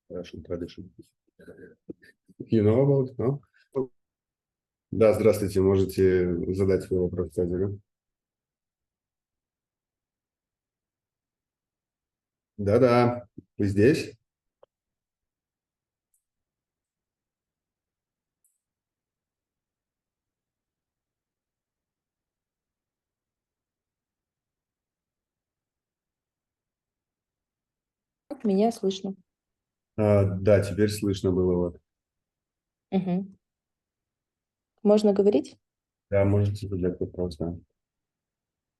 Russian tradition. You know about it, no? Да, здравствуйте. Можете задать свой вопрос, Цезарю. Да-да. Вы здесь? Меня слышно. Да, теперь слышно было. Вот. Угу. Можно говорить? Да, можете задать вопрос. Да.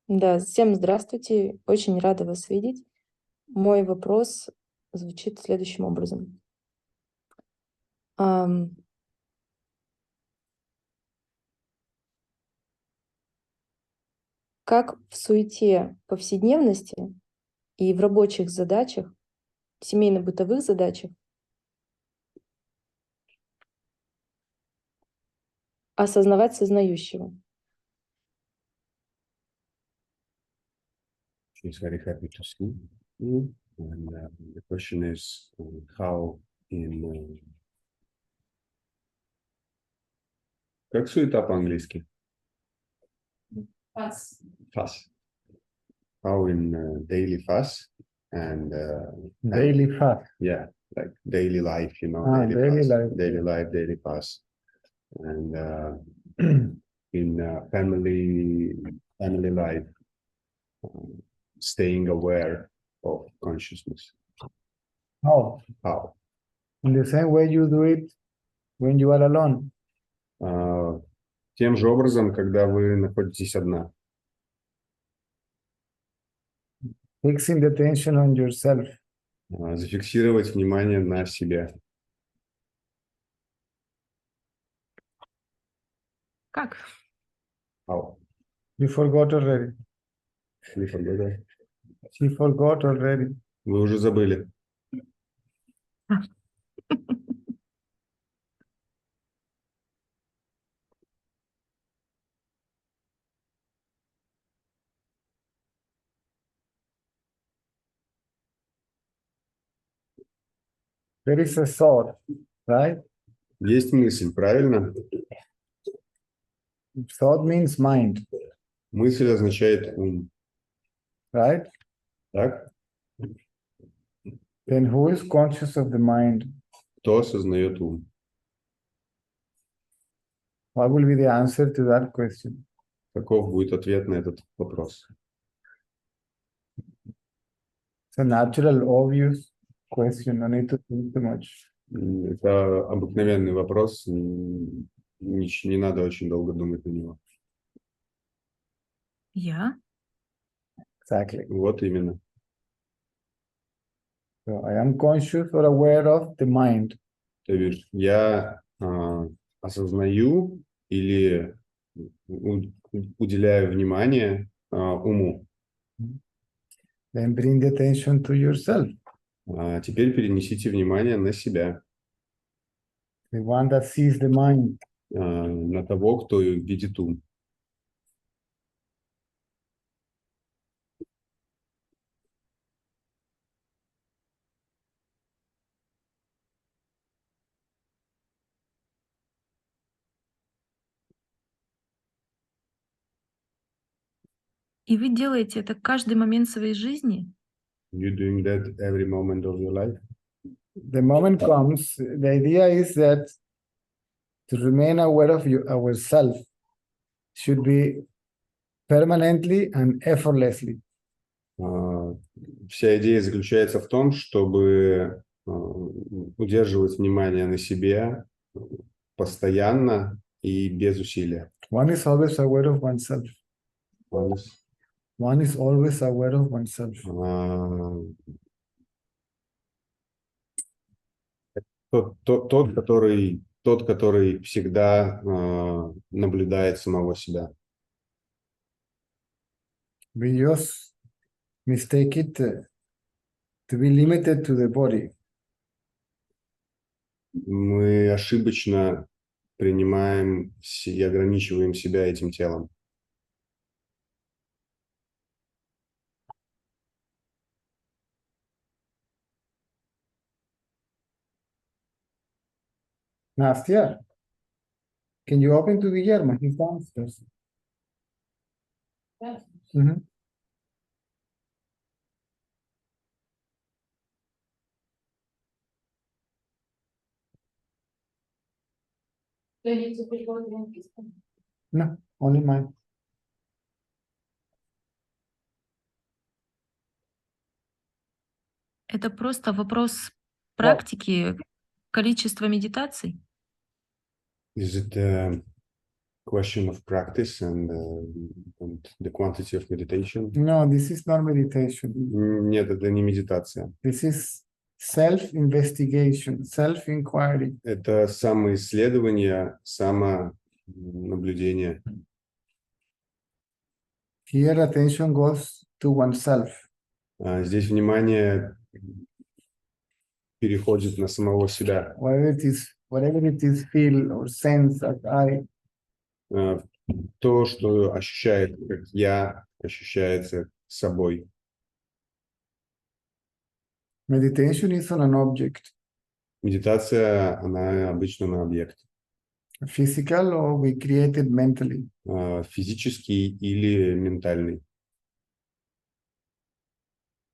Да, всем здравствуйте. Очень рада вас видеть. Мой вопрос звучит следующим образом. Как в суете повседневности и в рабочих задачах, семейно-бытовых задачах осознавать сознающего? She's very happy to see you. And the question is how in... Как суета по-английски? Fuss. Fuss. How in daily fuss and... daily fuss. Yeah, like daily life, you know. Daily fuss, life. Daily life, daily fuss. And in family life, staying aware of consciousness. How? How? In the same way you do it when you are alone. Тем же образом, когда вы находитесь одна. Fixing the attention on yourself. Зафиксировать внимание на себе. Как? How? You forgot already. Вы forgot? She forgot already. Вы уже забыли. There is a thought, right? Есть мысль, правильно? Thought means mind, Мысль означает ум. right? Так? Then who is conscious of the mind? Кто осознает ум? What will be the answer to that question? Каков будет ответ на этот вопрос? It's a natural, obvious question. No need to think too much. Это обыкновенный вопрос. Не надо очень долго думать на него. Я? Exactly. Вот именно. So I am conscious or aware of the mind. То есть я осознаю или уделяю внимание уму. Then bring the attention to yourself. Теперь перенесите внимание на себя. The one that sees the mind. На того, кто видит ум. И вы делаете это каждый момент своей жизни? You doing that every moment of your life? The moment comes, the idea is that to remain aware of ourselves should be permanently and effortlessly. Вся идея заключается в том, чтобы удерживать внимание на себе постоянно и без усилия. One is always aware of oneself. One is always aware of oneself. Тот, который всегда наблюдает самого себя. We just mistake it to be limited to the body. Мы ошибочно принимаем и ограничиваем себя этим телом. Nastya, can you open to Guillermo? He's downstairs. Mhm. No, only mine. Это просто вопрос Well, практики, количества медитаций. Is it a question of practice and the quantity of meditation? no, this is not meditation. Нет, это не медитация. This is self-investigation, self-inquiry. Это самоисследование, самонаблюдение. Here attention goes to oneself. Здесь внимание переходит на самого себя. Whatever it is feel or sense that I, То, что ощущает как я, ощущается собой. meditation is on an object, Медитация, она обычно на объект. physical or we create it mentally. Физический или ментальный.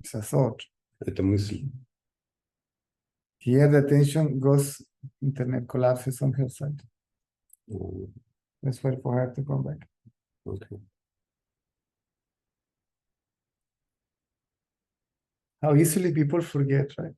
It's a thought. Это мысль. Here the attention goes, internet collapses on her side. Let's wait for her to come back. Okay. How easily people forget, right?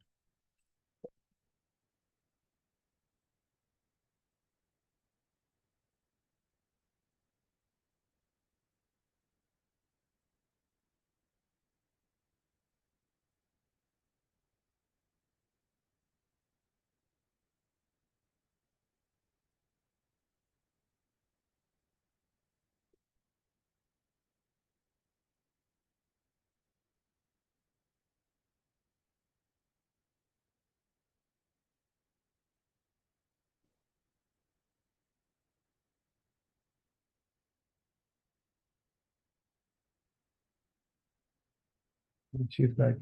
She's back.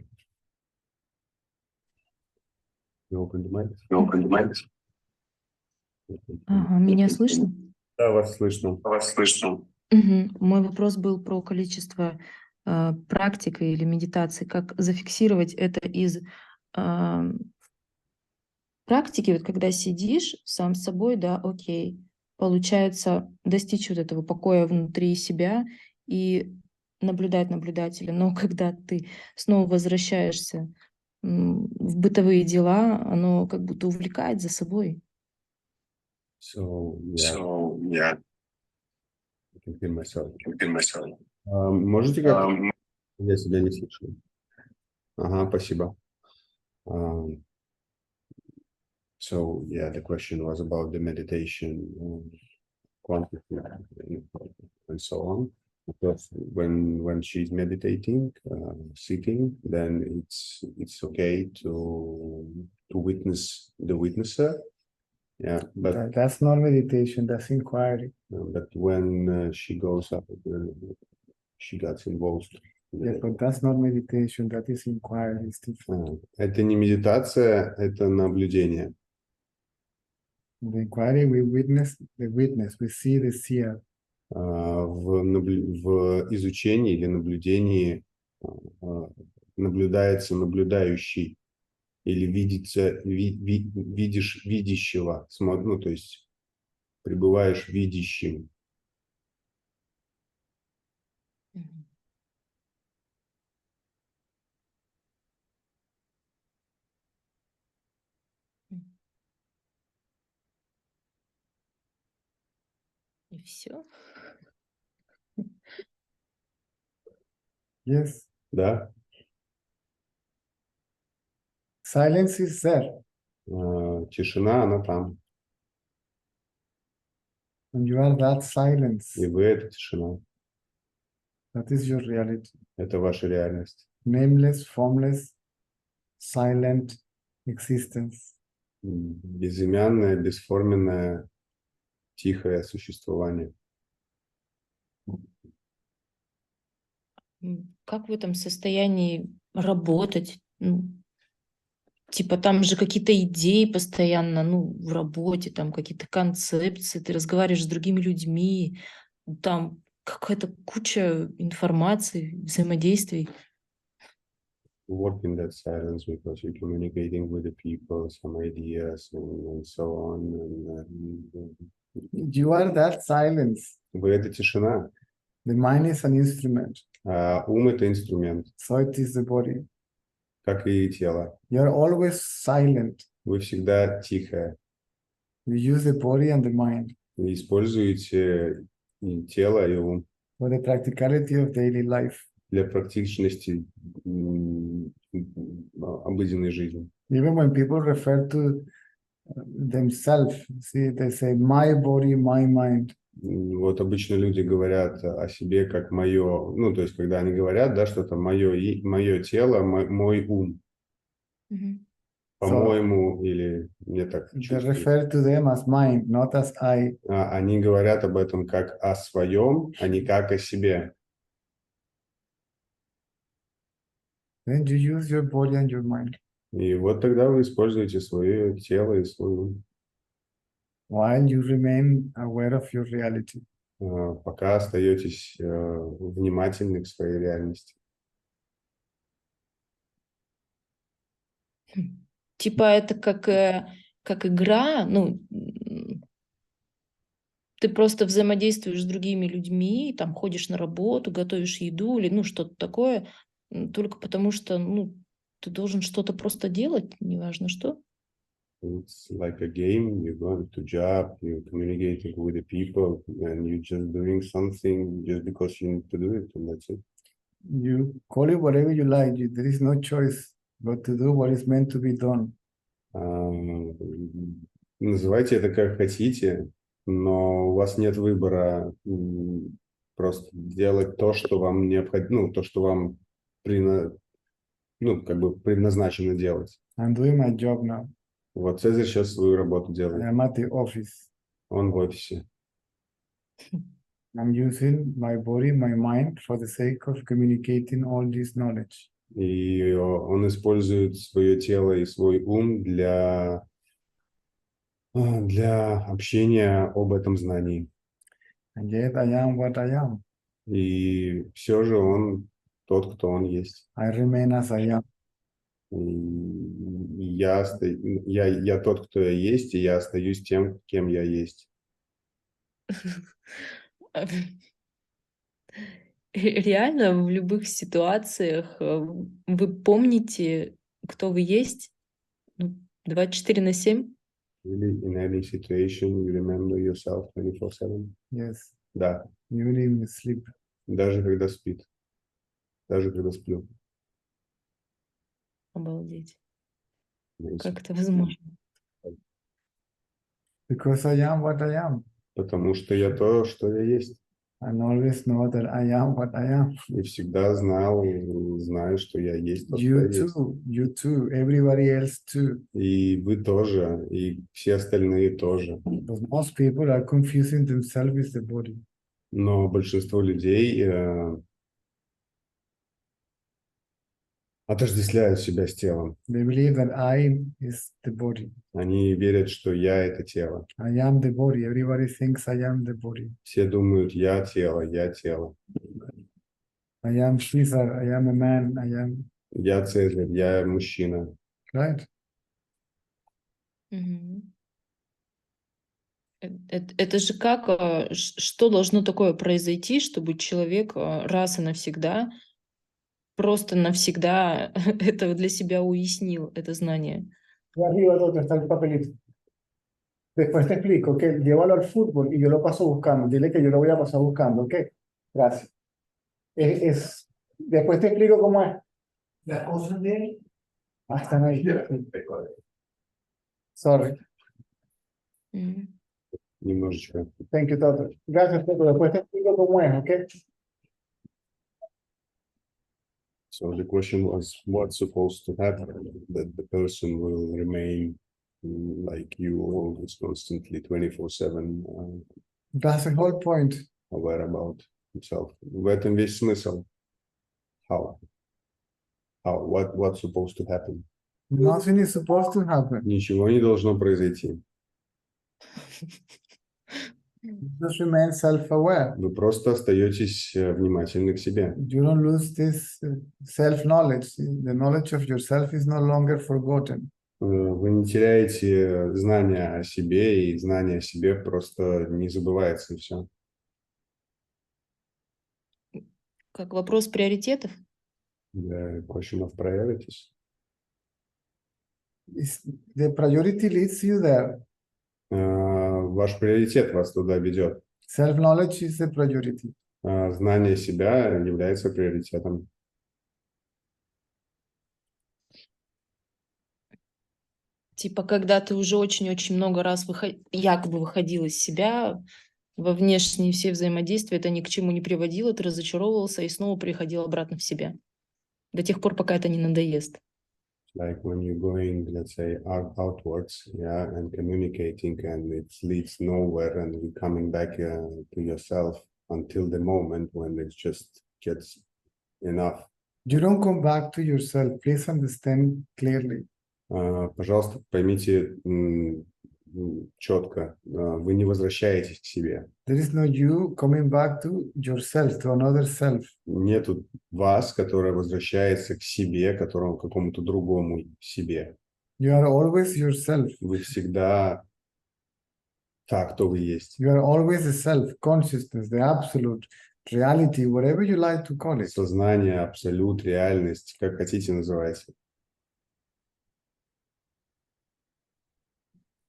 You open the mic? Ага, меня слышно? Да, вас слышно. Мгм. Мой вопрос был про количество практик или медитаций. Как зафиксировать это из а, практики, вот когда сидишь сам с собой, да, окей, получается достичь вот этого покоя внутри себя и наблюдать наблюдателя. Но когда ты снова возвращаешься в бытовые дела, оно как будто увлекает за собой. So, yeah, I can hear myself. Можете как? Я себя не слышу. Ага, спасибо. So, yeah, the question was about the meditation, quantity, and so on. Because when she's meditating, sitting, then it's okay to witness the witnesser. Yeah, but That's not meditation, that's inquiry. but when she goes up, she gets involved. Yeah, but that's not meditation, that is inquiry. It's different. Это не медитация, это наблюдение. In the inquiry, we witness the witness, we see the seer. В изучении или наблюдении наблюдается наблюдающий или видишь видящего, ну, то есть пребываешь видящим. И все. Yes. Да? Silence is there. Тишина, она там. And you are that silence. И вы — это тишина. That is your reality. Это ваша реальность. Nameless, formless, silent existence. Безымянное, бесформенное, тихое существование. Как в этом состоянии работать? Типа там же какие-то идеи постоянно, ну, в работе, там какие-то концепции, ты разговариваешь с другими людьми, там какая-то куча информации, взаимодействий. Work in that silence because you're communicating with the people, some ideas and so on. You are that silence. Вы — это тишина, The mind is an instrument. а ум — это инструмент, So it is the body. как и тело. You're always silent. Вы всегда тихое. You use the body and the mind Вы используете и тело, и ум for the practicality of daily life. для практичности обыденной жизни. Even when people refer to themselves, see, they say, my body, my mind. Вот обычно люди говорят о себе как мое, ну, то есть, когда они говорят, да, что-то мое тело, мой ум, по-моему, или мне так They чувствуется. refer to them as mine, not as I. Они говорят об этом как о своем, а не как о себе. Then you use your body and your mind И вот тогда вы используете свое тело и свой ум, while you remain aware of your reality. пока остаетесь внимательны к своей реальности. Типа это как игра, ну, ты просто взаимодействуешь с другими людьми, там ходишь на работу, готовишь еду или ну что-то такое, только потому что ну, ты должен что-то просто делать, неважно что. It's like a game. You're going to job, you're communicating with the people, and you're just doing something just because you need to do it, and that's it. You call it whatever you like. There is no choice but to do what is meant to be done. Называйте это как хотите, но у вас нет выбора просто делать то, что вам необходимо, ну, то, что вам как бы предназначено делать. I'm doing my job now. Вот Цезарь сейчас свою работу I делает. am at the office. Он в офисе. I'm using my body, my mind for the sake of communicating all this knowledge. И он использует свое тело и свой ум для общения об этом знании. And yet I am what I am. И все же он тот, кто он есть. I remain as I am. И я тот, кто я есть, и я остаюсь тем, кем я есть. Реально в любых ситуациях вы помните, кто вы есть 24/7? Really, in any situation, you remember yourself 24/7? Yes. Да, Even in the sleep. даже когда спит. Даже когда сплю. Обалдеть. Amazing. Как это возможно? Because I am what I am. Потому что я то, что я есть. And always know that I am what I am. И всегда знаю, что я есть то, что You я есть. too, you too, everybody else too. И вы тоже, и все остальные тоже. But most people are confusing themselves with the body. Но большинство людей отождествляют себя с телом. They believe that I is the body. Они верят, что я — это тело. I am the body. Everybody thinks I am the body. Все думают, я тело, я тело. I am Caesar. I am a man. I am. Я Цезарь, я мужчина. Right? Это же как, что должно такое произойти, чтобы человек раз и навсегда, просто навсегда это для себя уяснил, это знание? Y arriba donde está el papelito. Después te explico, que llévalo al fútbol y yo lo paso buscando. Dile que yo lo voy a pasar buscando, ¿ok? Gracias. Después te explico cómo es. Las cosas de él. Están ahí. Sorry. Немножечко. Thank you, Toto. Gracias, Toto. Después te explico cómo es, ¿ok? So the question was, what's supposed to happen? That the person will remain like you, always constantly 24/7 That's the whole point. aware about himself. В этом весь смысл. How? What's supposed to happen? Nothing is supposed to happen. Ничего не должно произойти. Just remain self-aware. Вы просто остаетесь внимательны к себе. You don't lose this self-knowledge. The knowledge of yourself is no longer forgotten. Вы не теряете знания о себе, и знание о себе просто не забывается, и все. Как вопрос приоритетов? The question of priorities. The priority leads you there. Ваш приоритет вас туда ведет. Self-knowledge is the priority. Знание себя является приоритетом. Типа, когда ты уже очень-очень много раз якобы выходил из себя, во внешние все взаимодействия, это ни к чему не приводило, ты разочаровывался и снова приходил обратно в себя. До тех пор, пока это не надоест. Like when you're going, let's say, outwards, yeah, and communicating, and it leads nowhere, and you're coming back to yourself until the moment when it just gets enough. You don't come back to yourself. Please understand clearly. Пожалуйста, поймите четко, вы не возвращаетесь к себе. There is no you coming back to yourself, to another self. Нету вас, которая возвращается к себе, к какому-то другому себе. You are always yourself. Вы всегда так, кто вы есть. You are always the self, consciousness, the absolute, reality, whatever you like to call it. Сознание, абсолют, реальность, как хотите называйте.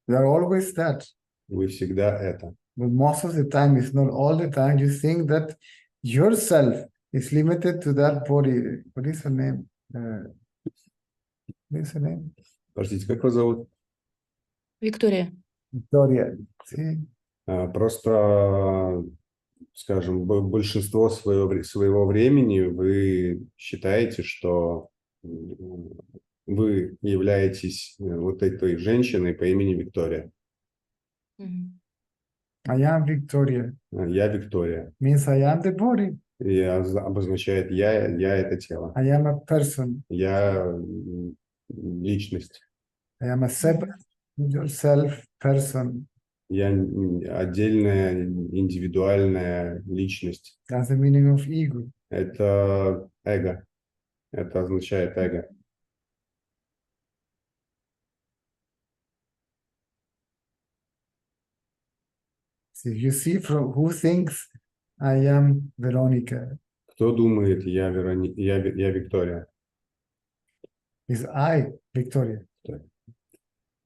You are always that. Вы всегда это. But most of the time, if not all the time, you think that yourself is limited to that body. What is her name? What is her name? Простите, как вас зовут? Виктория. Victoria. See? Просто, скажем, большинство своего времени вы считаете, что вы являетесь вот этой женщиной по имени Виктория. I am Victoria. Я Виктория. Means I am the body. И обозначает я это тело. I am a person. Я личность. I am a separate yourself person. Я отдельная, индивидуальная личность. That's the meaning of ego. Это эго. Это означает эго. So you see from who thinks I am Veronica. Кто думает, я Виктория? Is I Victoria?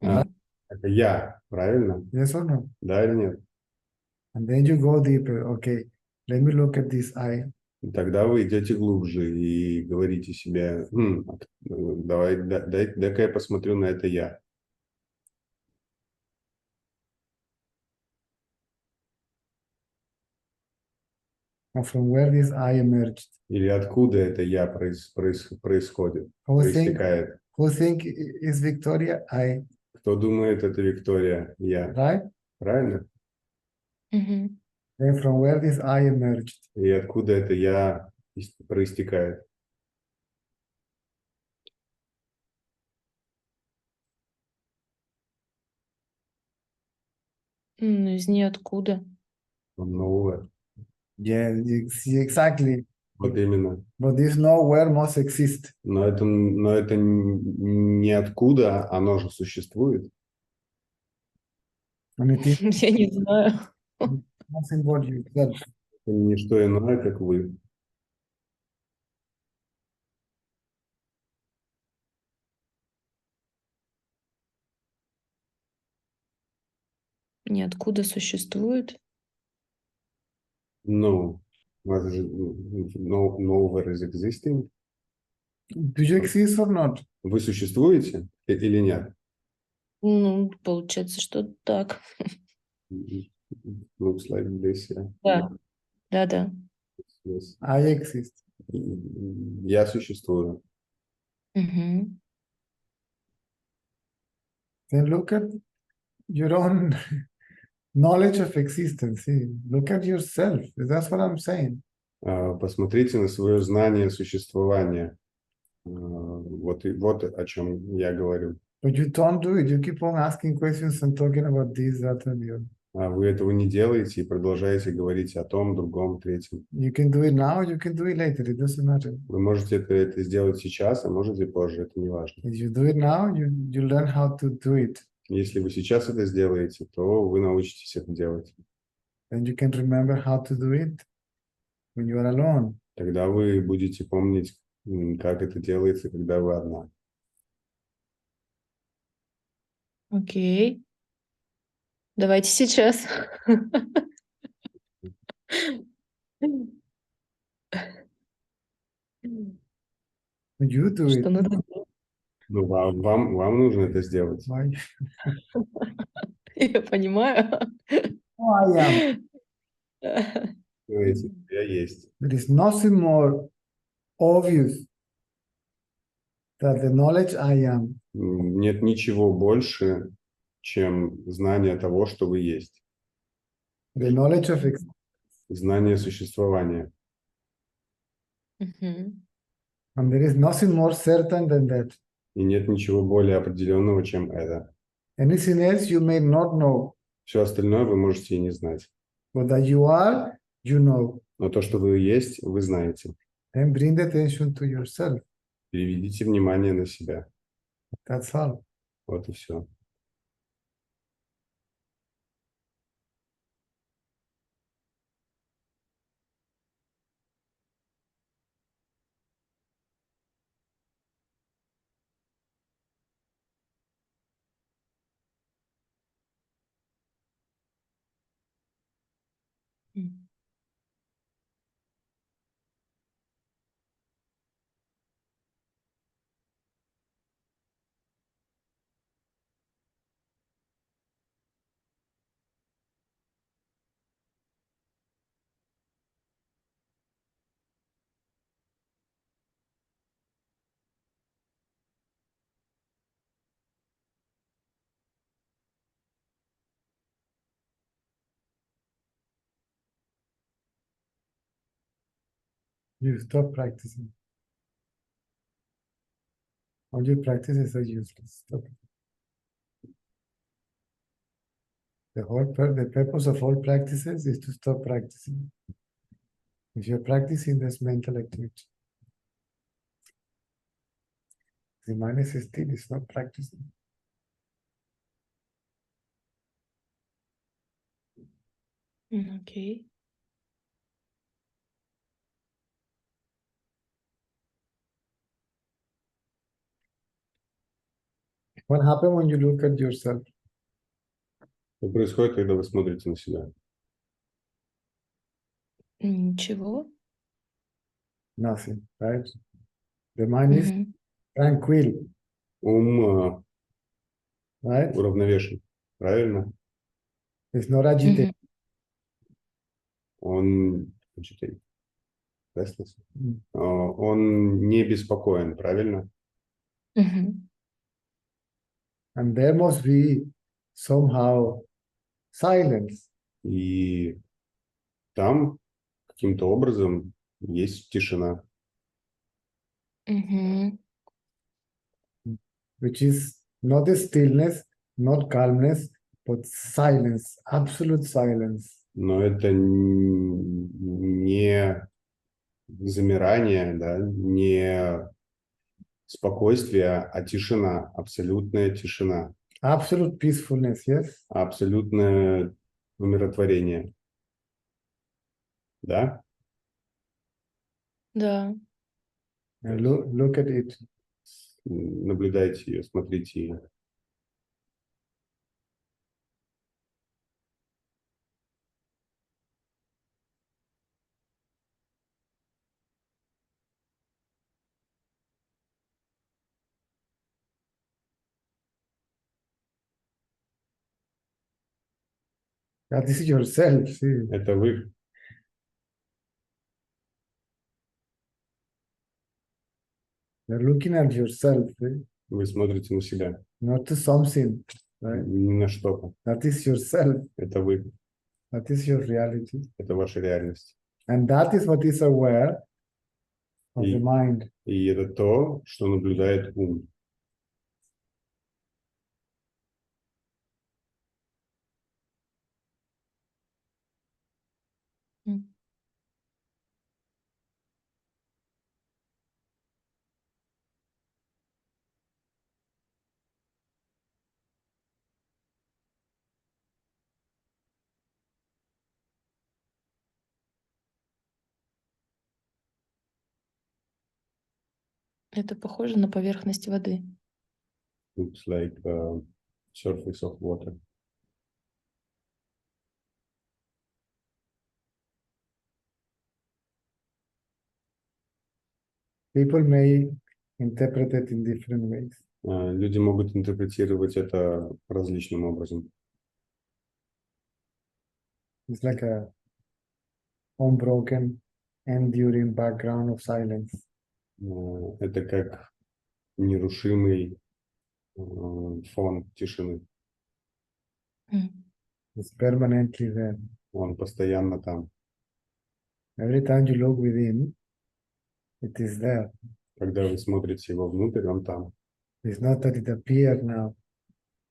Это я, правильно? Yes or no? Да или нет? And then you go deeper. Okay, let me look at this I. Тогда вы идете глубже и говорите себе, дай-ка я посмотрю на это я. And from where this I emerged. Или откуда это я происходит, Who проистекает. think is Victoria? I. Кто думает, это Виктория, я. Right? Правильно? Мгм. Then from where this I emerged. И откуда это я проистекает. Из ниоткуда. Nowhere. Yeah, you see exactly. Вот именно. But this nowhere must exist. Но это ниоткуда, оно же существует. And it is Я не знаю. nothing but yourself. Это не что иное, как вы. Ниоткуда существует. No. Nowhere is existing. Do you exist or not? Вы существуете или нет? Ну, получается, что так. Looks like this, yeah. Да. Да. Yes. I exist. Я существую. Мгм. Then look at your own knowledge of existence. See, look at yourself. That's what I'm saying. Посмотрите на свое знание существования. Вот, вот о чем я говорю. But you don't do it. You keep on asking questions and talking about this, that, and the other. А вы этого не делаете и продолжаете говорить о том, другом, третьем. You can do it now, you can do it later. It doesn't matter. Вы можете это сделать сейчас, а можете позже, это не важно. If you do it now, you learn how to do it. Если вы сейчас это сделаете, то вы научитесь это делать. And you can remember how to do it when you are alone. Тогда вы будете помнить, как это делается, когда вы одна. Окей. Давайте сейчас. You do it. Что надо делать? Ну, вам нужно это сделать. Why? Я понимаю. Oh, I am. Говорите, я есть. There is nothing more obvious than the knowledge I am. Нет ничего больше, чем знание того, что вы есть. The knowledge of existence. Знание существования. Мгм. And there is nothing more certain than that. И нет ничего более определенного, чем это. Anything else you may not know, Все остальное вы можете и не знать. but that you are, you know. Но то, что вы есть, вы знаете. Then bring the attention to yourself. Переведите внимание на себя. That's all. Вот и все. М. You stop practicing. All your practices are useless. Stop. The purpose of all practices is to stop practicing. If you're practicing, that's mental activity. The mind is still, it's not practicing. Окей. What happens when you look at yourself? Что происходит, когда вы смотрите на себя? Ничего. Nothing, right? The mind is Мгм. tranquil, Ум right? уравновешен, правильно? It's not agitated. Мгм. Он agitated. Restless. Mm. Он не беспокоен, правильно? Мгм. And there must be somehow silence. И там каким-то образом есть тишина, Мгм. which is not the stillness, not calmness, but silence, absolute silence. но это не замирание, да, не спокойствие, а тишина, абсолютная тишина, Absolute peacefulness, yes? абсолютное умиротворение. Да? Да. And look at it. Наблюдайте ее, смотрите ее. That is yourself, see? Это вы. You're looking at yourself, see? Вы смотрите на себя, Not to something, right? не на что-то. That is yourself. Это вы, That is your reality. это ваша реальность. And that is what is aware of the mind. И это то, что наблюдает ум. М. Это похоже на поверхность воды. Looks like surface of water. People may interpret it in different ways. Люди могут интерпретировать это различным образом. It's like a unbroken, enduring background of silence. Это как нерушимый фон тишины. М. It's permanently there. Он постоянно там. Every time you look within, it is there. Когда вы смотрите его внутрь, он там. It's not that it appeared now.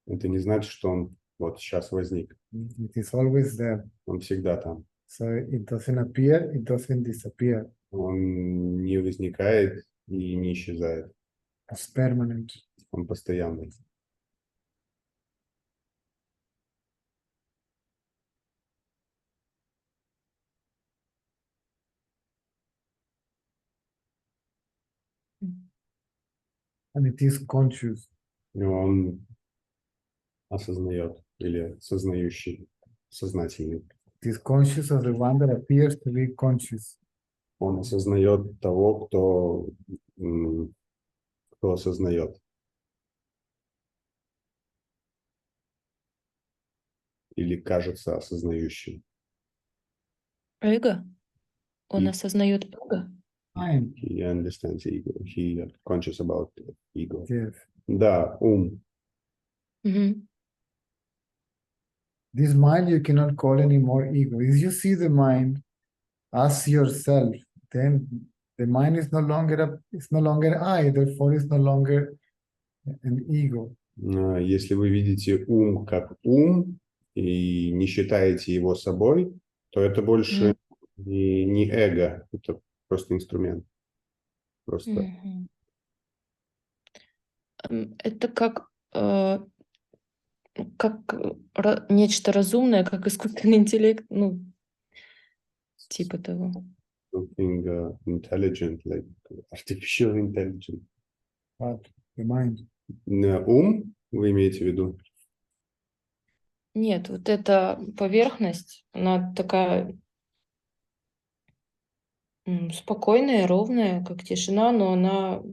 Это не значит, что он вот сейчас возник. It is always there. Он всегда там. So it doesn't appear, it doesn't disappear. Он не возникает и не исчезает. It's permanent. Он постоянный. And it is conscious. И он осознает или сознающий, сознательный. It is conscious of the one that appears to be conscious. Он осознает того, кто осознает. Или кажется осознающим. Эго? Он И- осознает эго? Mind. He understands ego. He conscious about ego. Yes. Да, ум. Мгм. This mind you cannot call anymore ego. If you see the mind as yourself, then the mind is no longer it's no longer I, therefore it's no longer an ego. Если вы видите ум как ум и не считаете его собой, то это больше не эго, это просто инструмент. Просто Мгм. Это как нечто разумное, как искусственный интеллект, ну, типа того. something intelligent, like artificial intelligence. But the mind. Ум, вы имеете в виду? Нет, вот эта поверхность, она такая спокойная, ровная, как тишина, но она,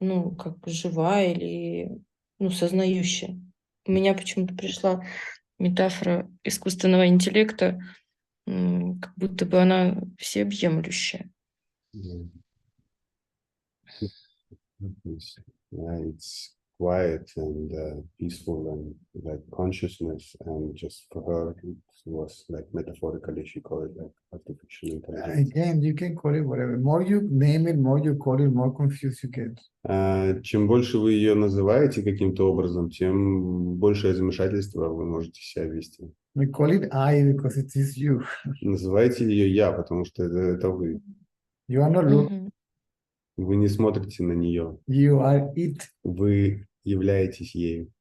ну, как живая или, ну, сознающая. У меня почему-то пришла метафора искусственного интеллекта, как будто бы она всеобъемлющая. It's quiet and peaceful and like consciousness, and just for her it was like metaphorically she called it like artificial intelligence. Again, you can call it whatever. More you name it, more you call it, more confused you get. Чем больше вы ее называете каким-то образом, тем большее замешательство вы можете себя вести. We call it I because it is you. Называйте ее я, потому что это вы. You are not looking, Мгм. Вы не смотрите на нее. you are it. Вы являетесь ею.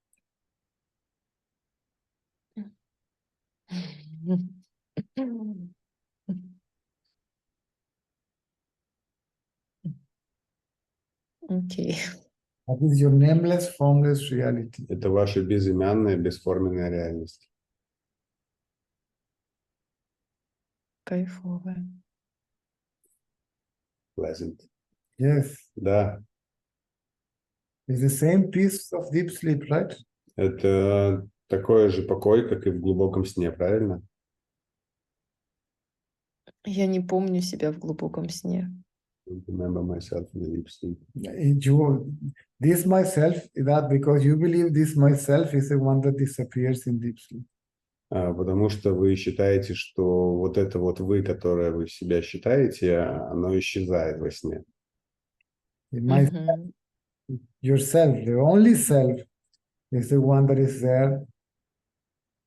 Окей. That is your nameless, formless reality. Это ваша безымянная, бесформенная реальность. Кайфовая. Pleasant. Yes. Да, It's the same piece of deep sleep, right? это такой же покой, как и в глубоком сне, правильно? Я не помню себя в глубоком сне. Remember myself in the deep sleep. This myself, that because you believe this myself is the one that disappears in deep sleep. Потому что вы считаете, что вот это вот вы, которое вы себя считаете, оно исчезает во сне. My yourself, the only self, is the one that is there.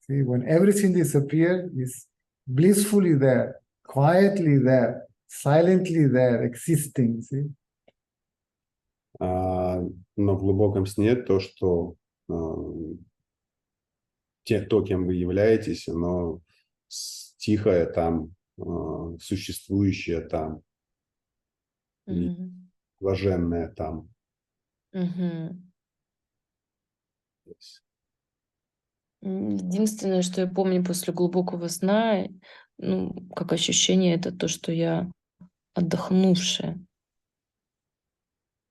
See, when everything disappears, is blissfully there, quietly there, silently there, existing. See? Но в глубоком сне то, что то, кем вы являетесь, оно тихое там, существующее там, блаженное там. Единственное, что я помню после глубокого сна, ну, как ощущение, это то, что я отдохнувшая.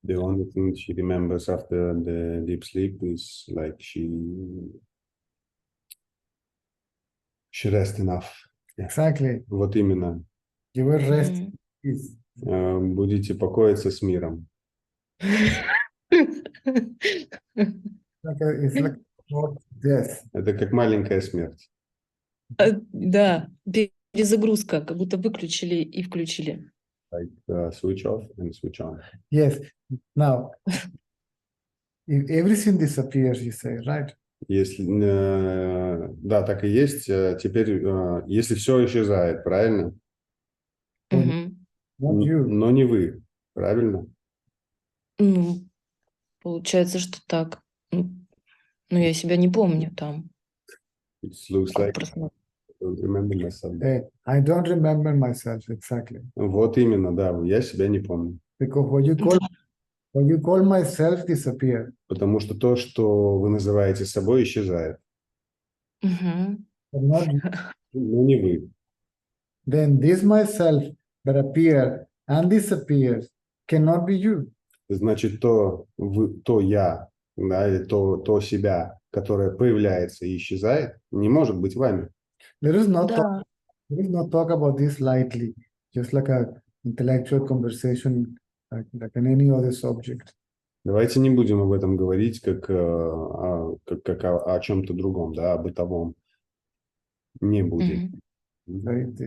The only thing she remembers after the deep sleep is like she rests enough. Exactly. Вот именно. You will rest in peace. Будете покоиться с миром. It's like death. Это как маленькая смерть. Да, перезагрузка, как будто выключили и включили. Like switch off and switch on. Yes. Now, if everything disappears, you say, right? Если, да, так и есть. Теперь, если все исчезает, правильно? Not you. Но не вы, правильно? Ну, получается, что так. Ну, я себя не помню там. It looks Как like проснулась. I don't remember myself. I don't remember myself exactly. Вот именно, да, я себя не помню. Because what you call myself disappear. Потому что то, что вы называете собой, исчезает. But not you. Но не вы. Then this myself that appear and disappears cannot be you. Значит, то я, да, или то себя, которое появляется и исчезает, не может быть вами. Let us not Да. talk about this lightly, just like a intellectual conversation, like in any other subject. Давайте не будем об этом говорить как о чем-то другом, да, о бытовом. Не будем. Right?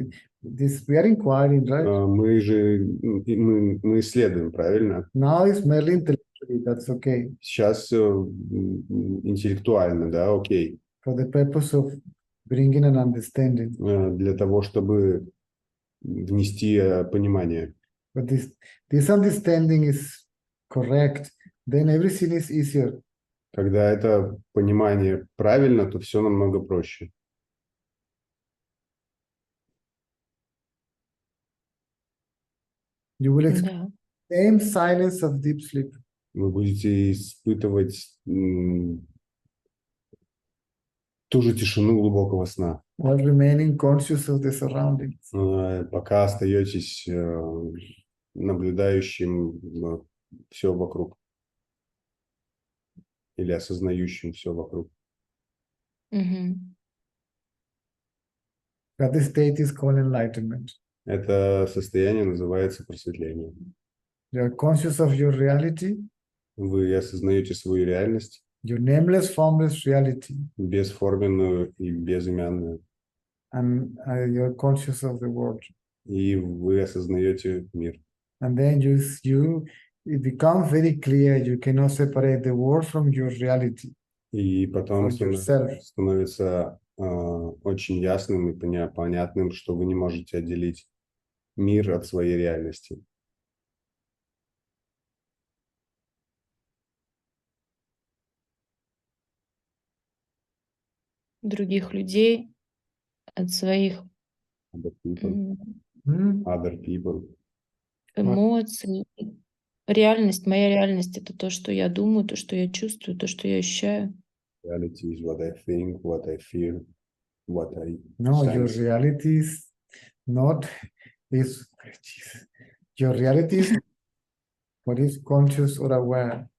We are inquiring, right? Мы же мы исследуем, правильно? Now it's merely intellectually, that's okay. Сейчас интеллектуально, да, окей. For the purpose of bringing an understanding. Для того, чтобы внести понимание. But this understanding is correct, then everything is easier. Когда это понимание правильно, то все намного проще. You will experience the same silence of deep sleep. Вы будете испытывать ту же тишину глубокого сна. While remaining conscious of the surroundings. Пока остаетесь наблюдающим все вокруг. Или осознающим все вокруг. That state is called enlightenment. Это состояние называется просветлением. You are conscious of your reality. Вы осознаете свою реальность. Your nameless, formless reality. Бесформенную и безымянную. And you're conscious of the world. И вы осознаете мир. And then it becomes very clear you cannot separate the world from your reality. И потом yourself. становится очень ясным и понятным, что вы не можете отделить мир от своей реальности. Других людей от своих Other people. Эмоций. Реальность, моя реальность — это то, что я думаю, то, что я чувствую, то, что я ощущаю. Reality is what I think, what I feel, what I No, sense. your reality is not is your reality is what is conscious or aware.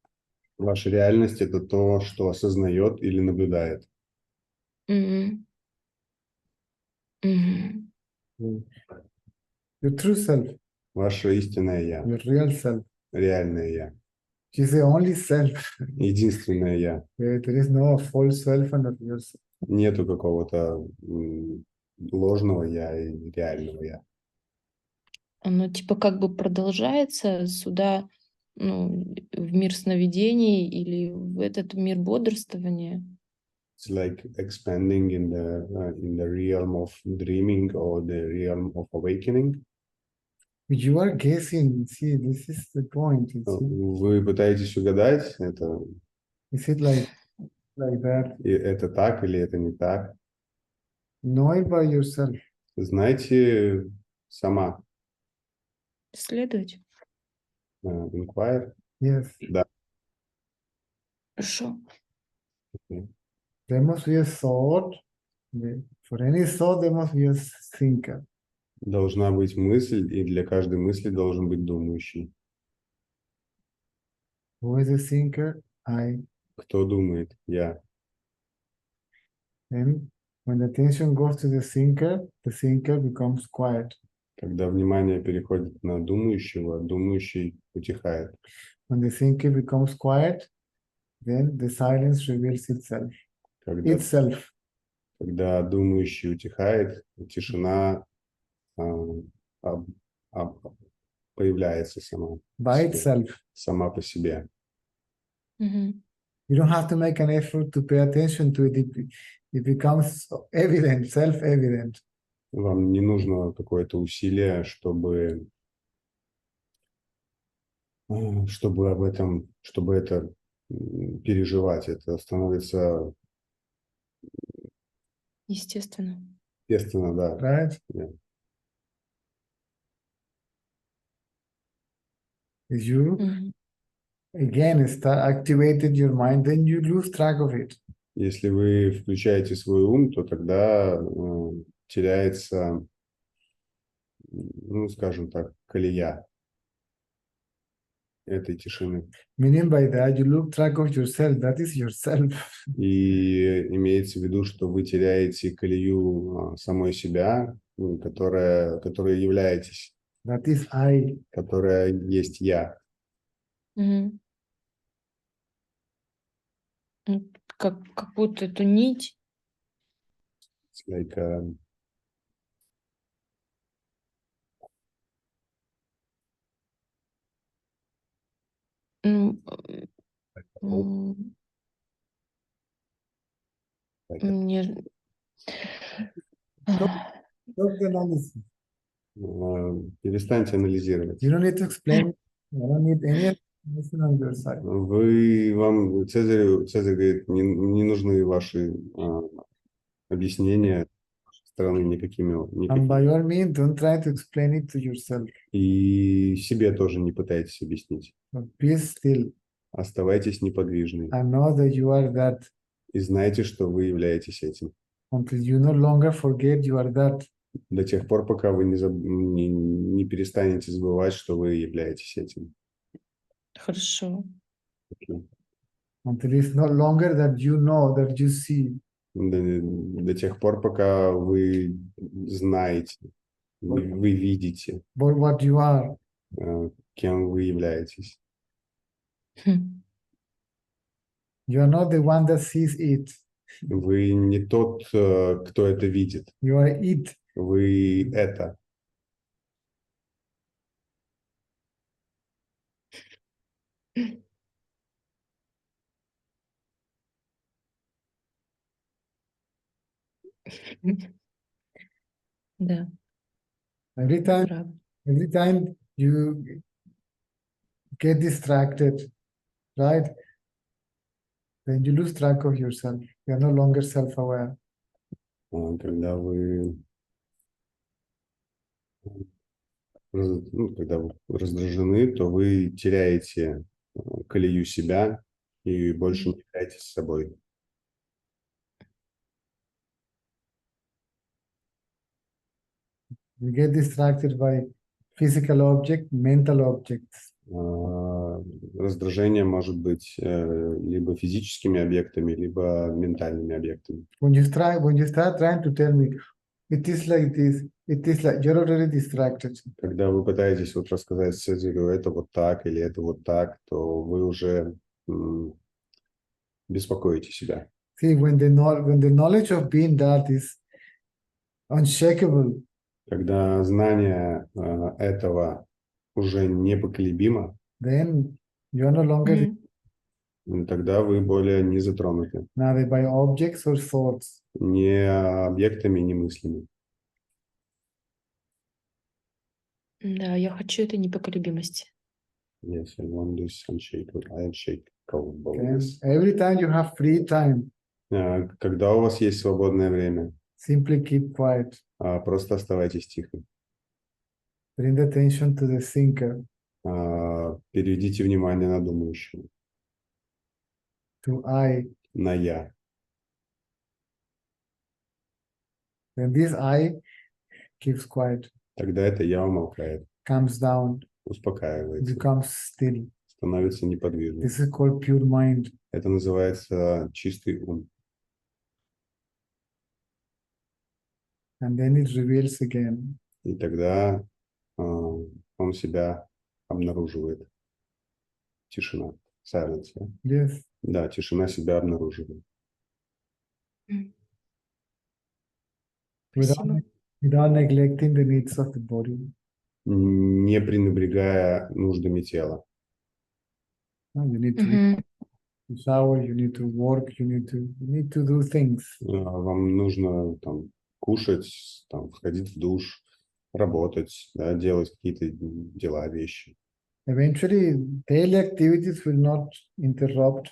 Ваша реальность — это то, что осознает или наблюдает. Your true self. Ваше истинное я. Your real self. Реальное я. She is the only self. Единственное я. There is no false self and a real self. Нету какого-то ложного я и реального я. Оно типа как бы продолжается сюда, ну, в мир сновидений или в этот мир бодрствования. It's like expanding in the realm of dreaming or the realm of awakening. You are guessing. See, this is the point. You see? Вы пытаетесь угадать, это, Is it like that? это так или это не так. Know it by yourself. Знайте сама. Исследовать. Inquire. Yes. Да. Хорошо. There must be a thought. For any thought, there must be a thinker. Должна быть мысль, и для каждой мысли должен быть думающий. Who is a thinker? I. Кто думает? Я. And when the attention goes to the thinker becomes quiet. Когда внимание переходит на думающего, думающий утихает. When the thinker becomes quiet, then the silence reveals itself. Когда думающий утихает, тишина появляется сама. By itself. Сама по себе. Угу. You don't have to make an effort to pay attention to it. It becomes evident, self-evident. Вам не нужно какое-то усилие, чтобы об этом, чтобы это переживать. Это становится Естественно. естественно, да. Right? Yeah. You again activated your mind, then you lose track of it. Если вы включаете свой ум, то тогда теряется, ну, скажем так, колея этой тишины. Meaning by that, you lose track of yourself. That is yourself. И имеется в виду, что вы теряете колею самой себя, которая являетесь. That is I. Которая есть я. Угу. Как будто эту нить. It's like Мне... Stop the analysis. Перестаньте анализировать. You don't need to explain. You don't need any explanation on your side. Цезарь говорит, не нужны ваши объяснения с стороны никакими. And by all means, don't try to explain it to yourself. И себе тоже не пытайтесь объяснить. But be still. Оставайтесь неподвижны. And know that you are that. И знайте, что вы являетесь этим. Until you no longer forget you are that. До тех пор, пока вы не перестанете забывать, что вы являетесь этим. Хорошо. Okay. Until it's no longer that you know, that you see. До тех пор, пока вы знаете, вы видите, But what you are. Кем вы являетесь. You are not the one that sees it. Вы не тот, кто это видит. You are it. Вы это. Да. Every time you get distracted, right? Then you lose track of yourself. You are no longer self-aware. Когда вы раздражены, то вы теряете колею себя и больше не являетесь собой. You get distracted by physical object, mental objects. Раздражение может быть либо физическими объектами, либо ментальными объектами. When you start trying to tell me, it is like this, it is like, you're already distracted. Когда вы пытаетесь вот рассказать Цезарю, это вот так или это вот так, то вы уже беспокоите себя. See, when the knowledge of being that is unshakable. Когда знание этого уже непоколебимо, Then You are no longer Тогда вы более не затронуты neither by objects or thoughts. ни объектами, ни мыслями. Да, я хочу этой непоколебимости. Yes, I want this unshakable. Okay? Every time you have free time, Когда у вас есть свободное время, simply keep quiet. просто оставайтесь тихо. Bring attention to the thinker, Переведите внимание на думающего, to I. на «я». When this I keeps quiet, Тогда это «я» умолкает, comes down, успокаивается, becomes still. становится неподвижным. This is called pure mind. Это называется чистый ум. And then it reveals again. И тогда он себя обнаруживает. Тишина. Silence. Yes. Да, тишина себя обнаруживает. Спасибо. Without neglecting the needs of the body. Не пренебрегая нуждами тела. You need to shower, you need to work, you need to do things. Вам нужно там кушать, там входить в душ, работать, да, делать какие-то дела, вещи. Eventually, daily activities will not interrupt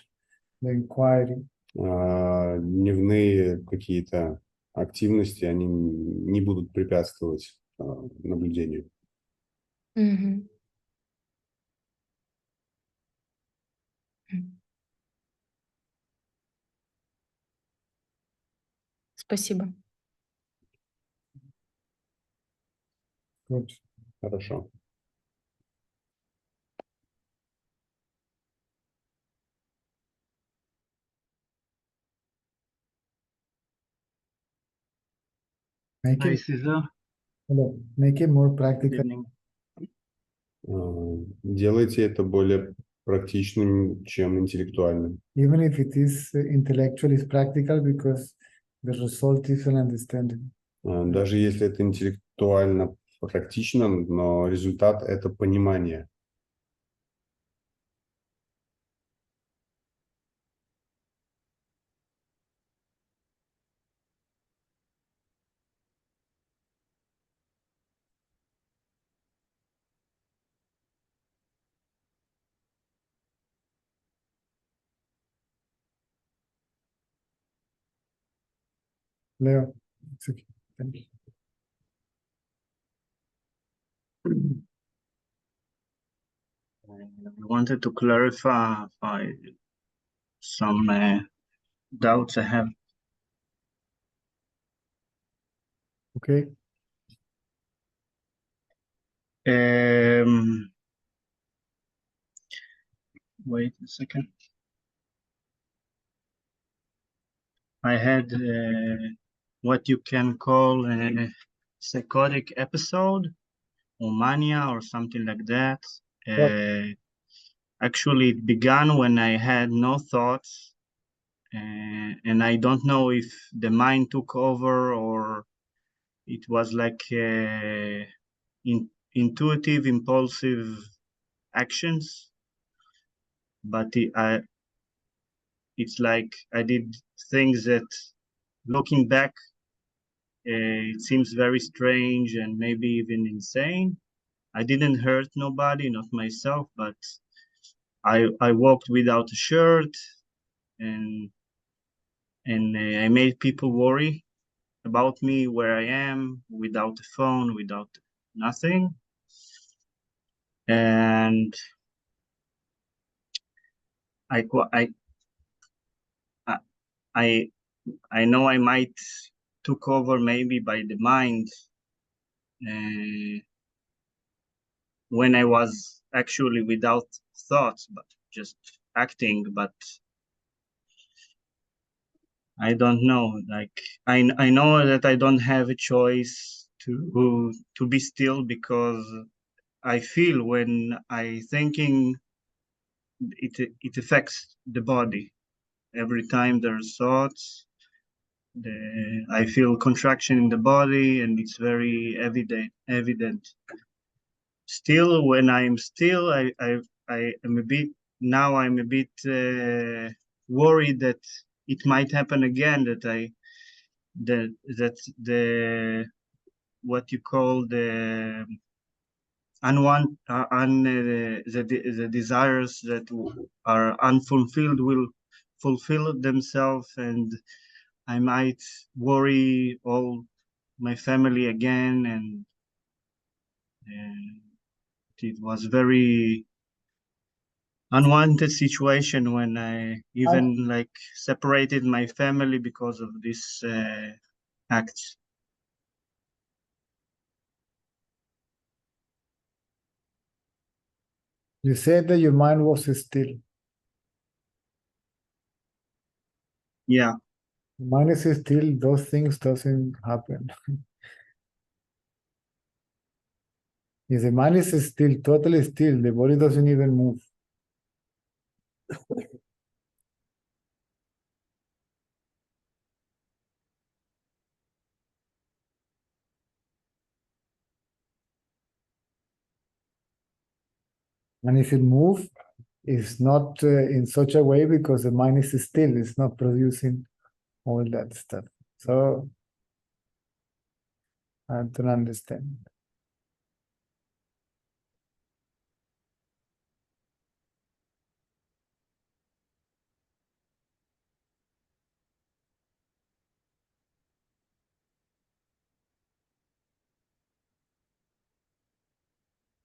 the inquiry. Дневные какие-то активности, они не будут препятствовать наблюдению. Спасибо. Good. Хорошо. Make Hi, it, Cesar. hello, make it more practical. Evening. Делайте это более практичным, чем интеллектуальным. Even if it is intellectual, it's practical because the result is an understanding. Даже если это интеллектуально практично, но результат – это понимание. Leo, it's okay. Thank you. I wanted to clarify some doubts I have. Okay. Wait a second. I had what you can call a psychotic episode or mania or something like that. Actually, it began when I had no thoughts, and I don't know if the mind took over or it was like intuitive, impulsive actions. But it's like I did things that, looking back, it seems very strange and maybe even insane. I didn't hurt nobody, not myself, but I walked without a shirt, and I made people worry about me, where I am, without a phone, without nothing. And I know I might took over maybe by the mind when I was actually without thoughts, but just acting. But I don't know. Like I know that I don't have a choice to be still, because I feel when I thinking, it affects the body. Every time there's thoughts, I feel contraction in the body, and it's very evident. Still, when I'm still, I am a bit now I'm a bit worried that it might happen again, that the what you call the the desires that are unfulfilled will fulfill themselves, and I might worry all my family again, and it was very unwanted situation when I even like separated my family because of this act. You said that your mind was still. Yeah, Mind is still, those things doesn't happen. If the mind is still, totally still, the body doesn't even move. And if it moves, it's not in such a way because the mind is still, it's not producing all that stuff. So I don't understand.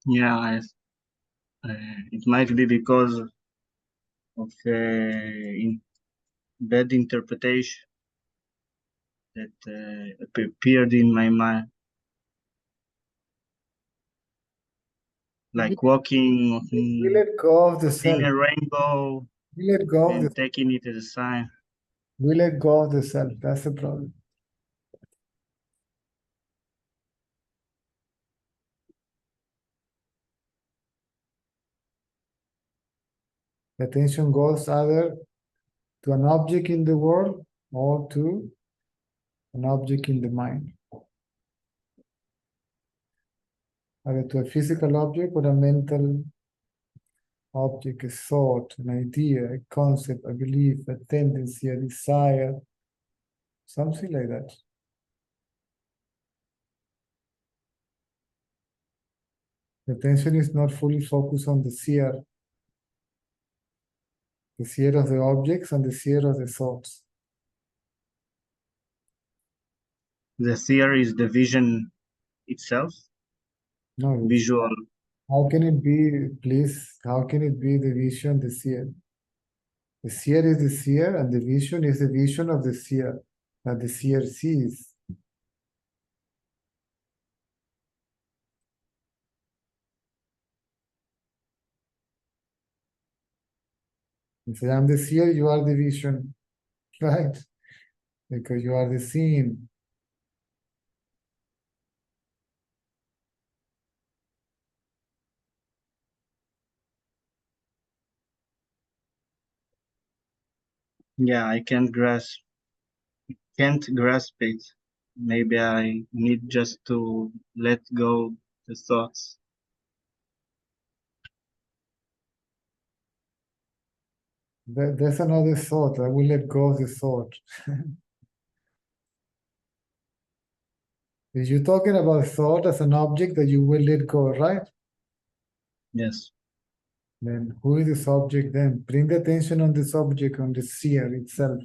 yeah, it might be because of bad interpretation that appeared in my mind, like walking, We let go of the seeing self. a rainbow We let go of and the taking it as a sign. we let go of the self. That's the problem. The attention goes either to an object in the world or to an object in the mind. Either to a physical object or a mental object, a thought, an idea, a concept, a belief, a tendency, a desire, something like that. The attention is not fully focused on the seer of the objects and the seer of the thoughts. The seer is the vision itself, No, visual. how can it be, please, how can it be the vision, the seer? The seer is the seer, and the vision is the vision of the seer, that the seer sees. If I am the seer, you are the vision, right? Because you are the seeing. Yeah, I can't grasp it. Maybe I need just to let go the thoughts. There's another thought. I will let go of the thought. If you're talking about thought as an object that you will let go, right? Yes. Then who is this object then? Bring the attention on this object, on the seer itself.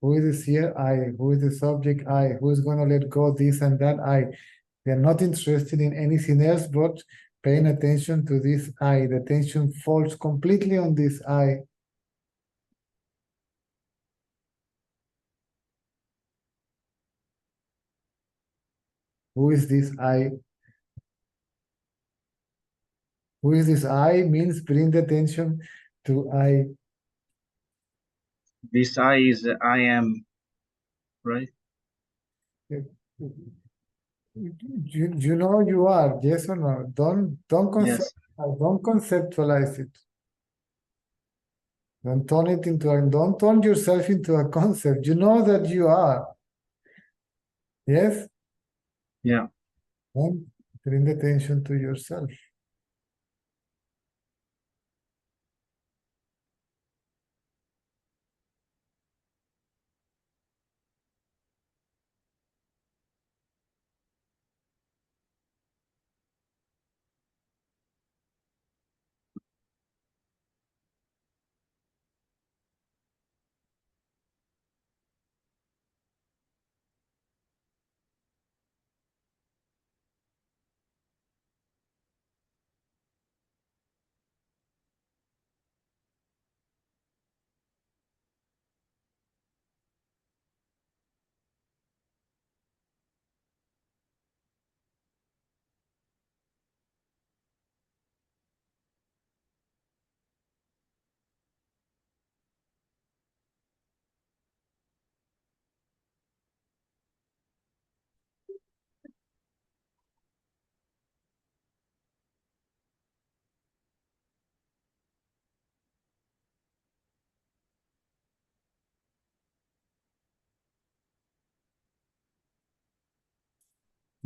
Who is the seer? I. Who is the subject? I. Who is going to let go this and that? I. We are not interested in anything else but paying attention to this I. The attention falls completely on this I. Who is this I? Who is this I means bring the attention to I. This I is I am, right? You know you are, yes or no? Don't Yes. conceptualize it. Don't turn it into don't turn yourself into a concept. You know that you are. Yes? Yeah. Then bring attention to yourself.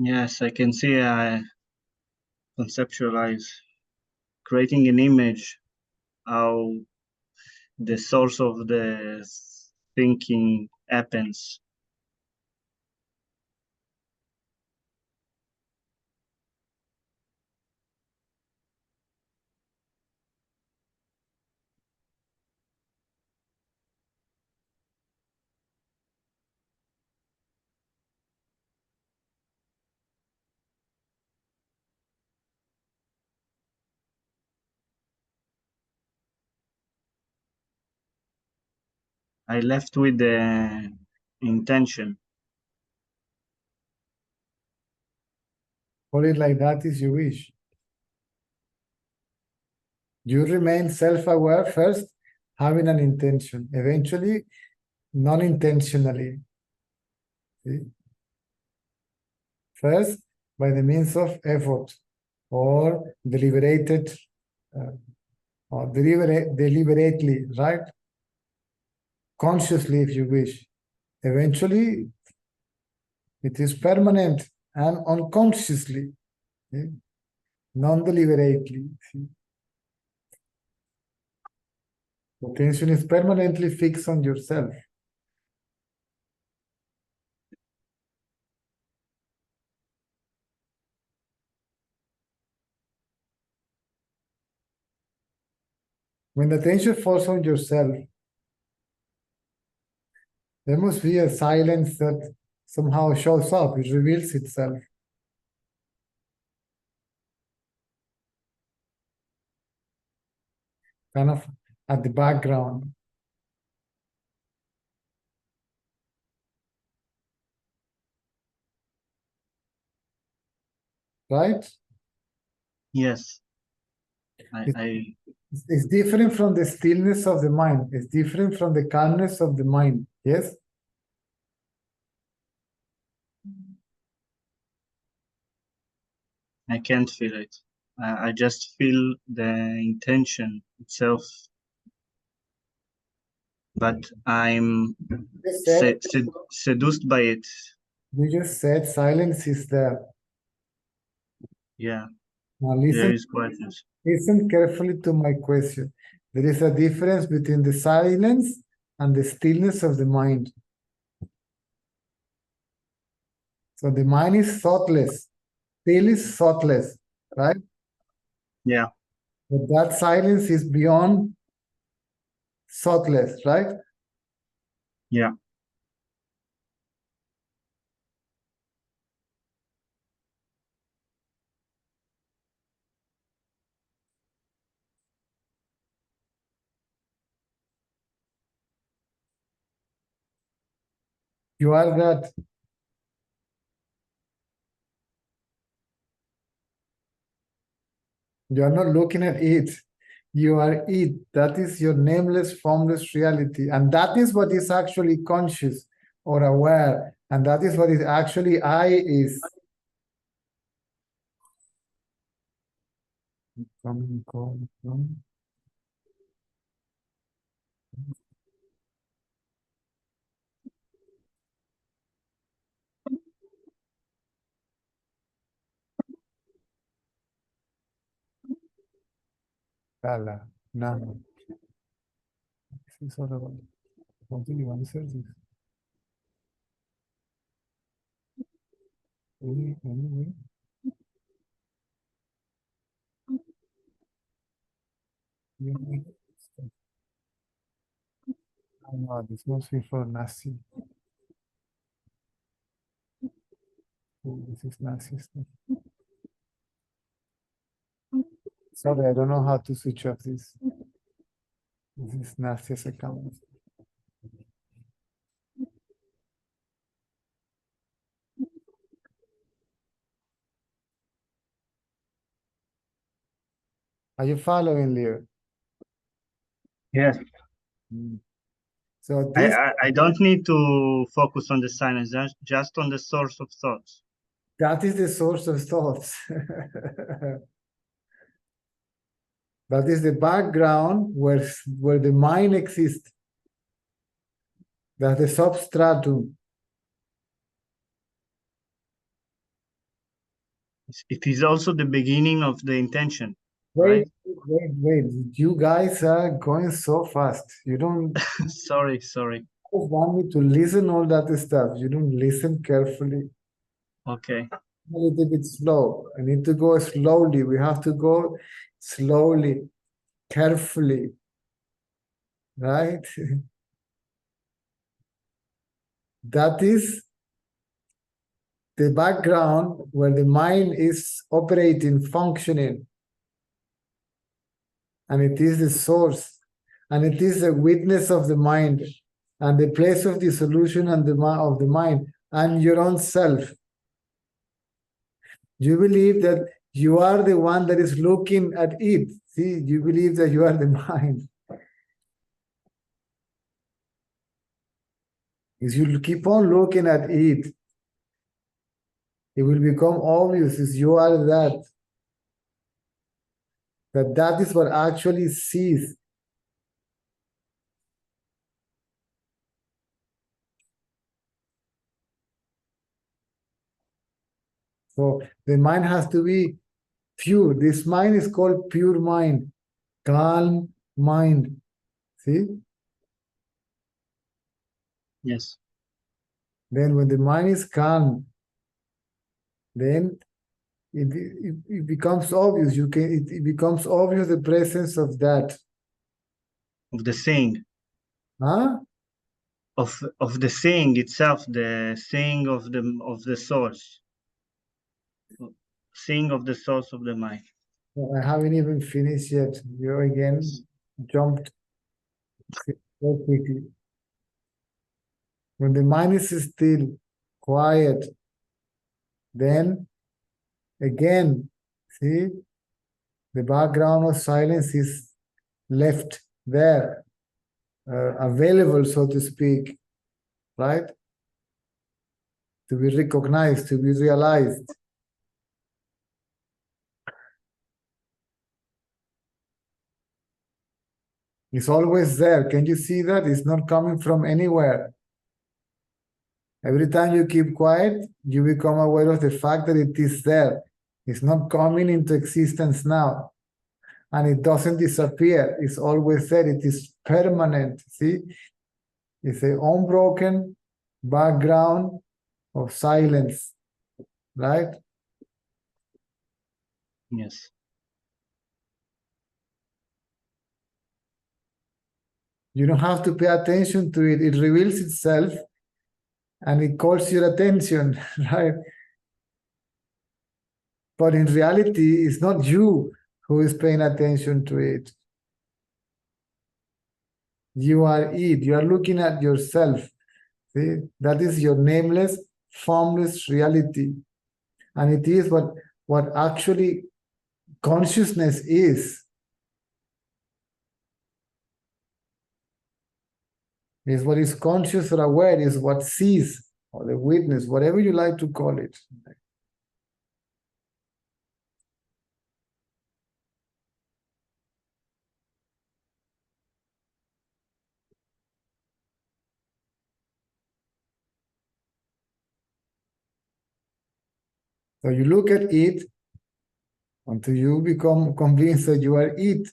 Yes, I can see. I conceptualize, creating an image, how the source of the thinking happens. I left with the intention. Call it like that as you wish. You remain self-aware first, having an intention, eventually non-intentionally. See? First, by the means of effort or deliberated or deliberately, right? Consciously, if you wish. Eventually, it is permanent and unconsciously, non-deliberately. Attention is permanently fixed on yourself. When the attention falls on yourself, there must be a silence that somehow shows up, it reveals itself. Kind of at the background. Right? Yes. I It's different from the stillness of the mind. It's different from the calmness of the mind. Yes? can't feel it. I just feel the intention itself. But I'm seduced by it. You just said silence is there. Yeah. Now There listen, is quietness. listen carefully to my question. There is a difference between the silence and the stillness of the mind. So the mind is thoughtless. Still is thoughtless, right? Yeah. But that silence is beyond thoughtless, right? Yeah. You are that. You are not looking at it. You are it. That is your nameless, formless reality. And that is what is actually conscious or aware. And that is what is actually I is. Nada. This is all about. Something you answer this. Anyway. No, this must be for Nasi. This is Nasi stuff. Sorry, I don't know how to switch off this. This is Nasi's account. Are you following, Leo? Yes. So this I don't need to focus on the silence, just on the source of thoughts. that is the source of thoughts. That is the background where the mind exists. That's the substratum. It is also the beginning of the intention, Wait, right? wait. You guys are going so fast. You don't Sorry. just want me to listen all that stuff. You don't listen carefully. Okay. A little bit slow. I need to go slowly. We have to go slowly, carefully, right? That is the background where the mind is operating, functioning, and it is the source, and it is the witness of the mind, and the place of the solution and of the mind, and your own self. You believe that you are the one that is looking at it. See, you believe that you are the mind. If you keep on looking at it, it will become obvious as you are that is what actually sees. So the mind has to be pure. This mind is called pure mind, calm mind. See? Yes. Then when the mind is calm, then it becomes obvious. It becomes obvious the presence of that. Of the seeing. Huh? Of the seeing itself, the seeing of the source. Seeing of the source of the mind. I haven't even finished yet. You again jumped so quickly. When the mind is still, quiet, then again, see, the background of silence is left there, available, so to speak, right? To be recognized, to be realized. It's always there. Can you see that? It's not coming from anywhere. Every time you keep quiet, you become aware of the fact that it is there. It's not coming into existence now. And it doesn't disappear. It's always there. It is permanent. See? It's an unbroken background of silence. Right? Yes. You don't have to pay attention to it. It reveals itself and it calls your attention, right? But in reality, it's not you who is paying attention to it. You are it. You are looking at yourself. See? That is your nameless, formless reality. And it is what actually consciousness is. Is what is conscious or aware, is what sees, or the witness, whatever you like to call it. So you look at it until you become convinced that you are it.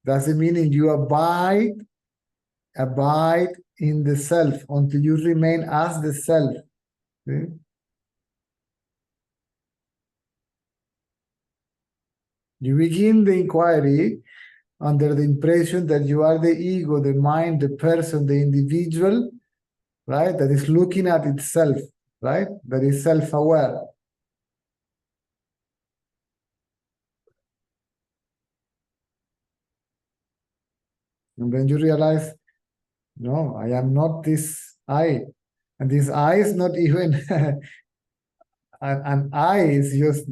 Doesn't mean you abide in the self until you remain as the self. See? You begin the inquiry under the impression that you are the ego, the mind, the person, the individual, right? That is looking at itself, right? That is self-aware. And then you realize, no, I am not this I. And this I is not even an I, is just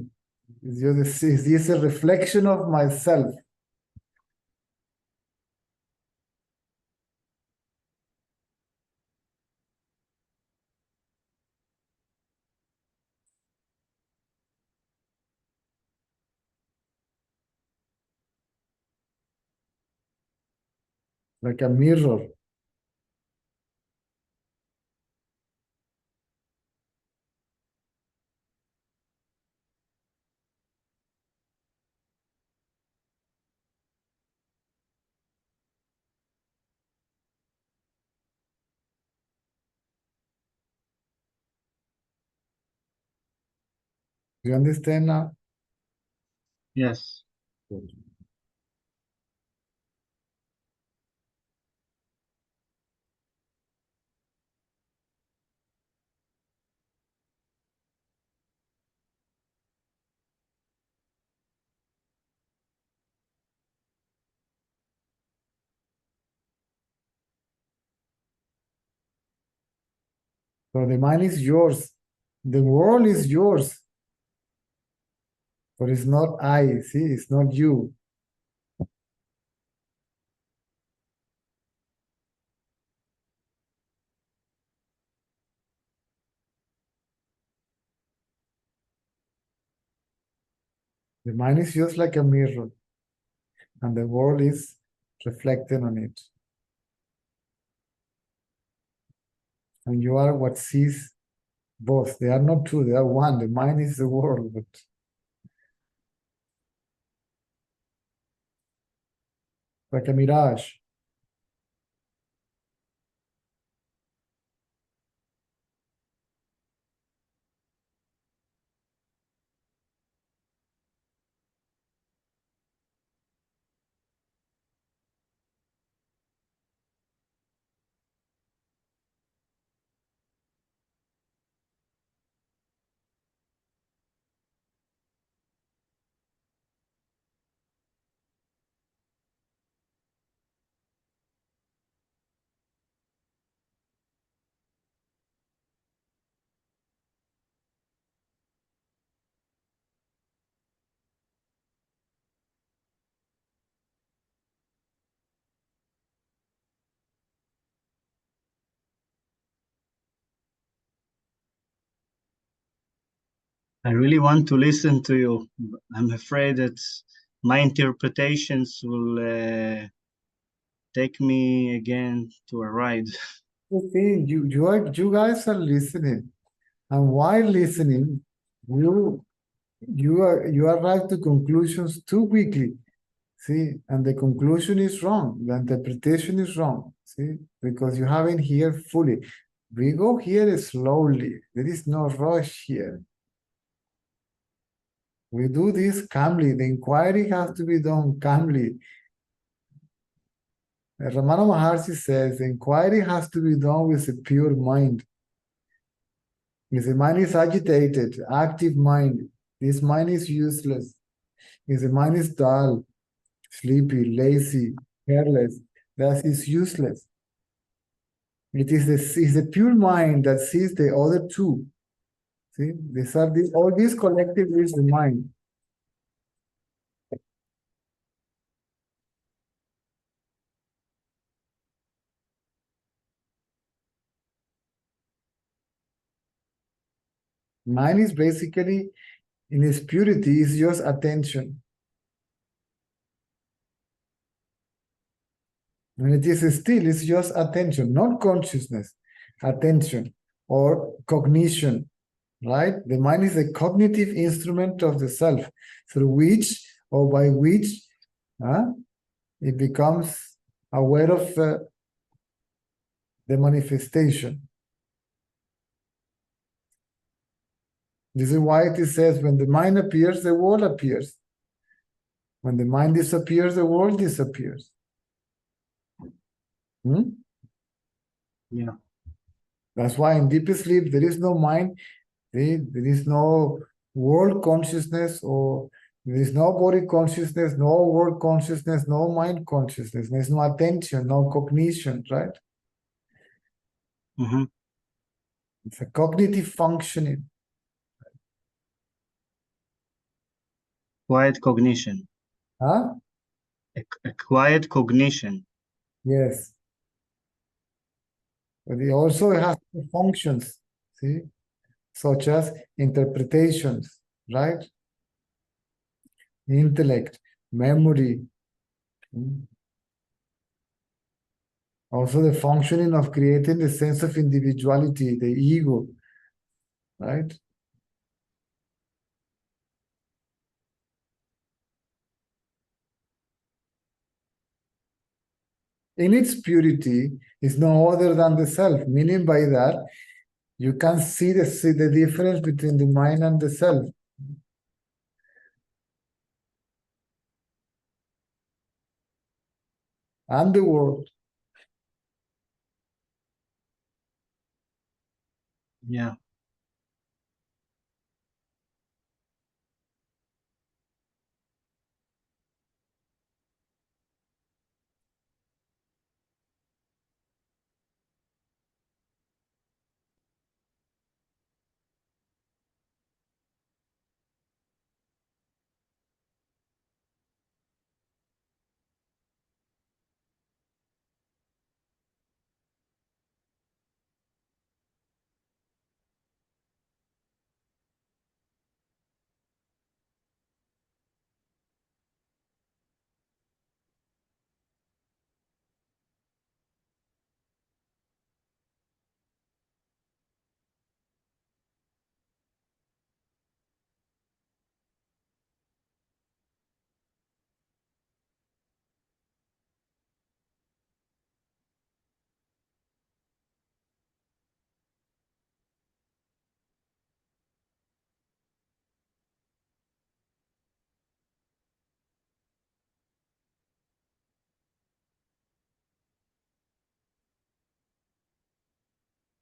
a reflection of myself. Like a mirror. Do you understand now? Yes. So the mind is yours. The world is yours. But it's not I, see, it's not you. The mind is just like a mirror, and the world is reflected on it. And you are what sees both. They are not two, they are one. The mind is the world, but like a mirage. I really want to listen to you. I'm afraid that my interpretations will take me again to a ride. See, you guys are listening, and while listening, you arrive to conclusions too quickly. See, and the conclusion is wrong. The interpretation is wrong. See, because you haven't heard fully. We go here slowly. There is no rush here. We do this calmly. The inquiry has to be done calmly. Ramana Maharshi says the inquiry has to be done with a pure mind. If the mind is agitated, active mind, this mind is useless. If the mind is dull, sleepy, lazy, careless, that is useless. It is the pure mind that sees the other two. See, all these collective is the mind. Mind is basically, in its purity, is just attention. When it is still, it's just attention, not consciousness, attention or cognition, right? The mind is a cognitive instrument of the self through which or by which it becomes aware of the manifestation. This is why it says when the mind appears, the world appears. When the mind disappears, the world disappears. Yeah. That's why in deep sleep, there is no mind, there is no world consciousness, or there is no body consciousness, no world consciousness, no mind consciousness. There's no attention, no cognition, right? Mm-hmm. It's a cognitive functioning. Quiet cognition. Huh? A quiet cognition. Yes. But it also has functions, see, such as interpretations, right? Intellect, memory. Also the functioning of creating the sense of individuality, the ego, right? In its purity is no other than the self, meaning by that you can see the difference between the mind and the self. and the world. Yeah.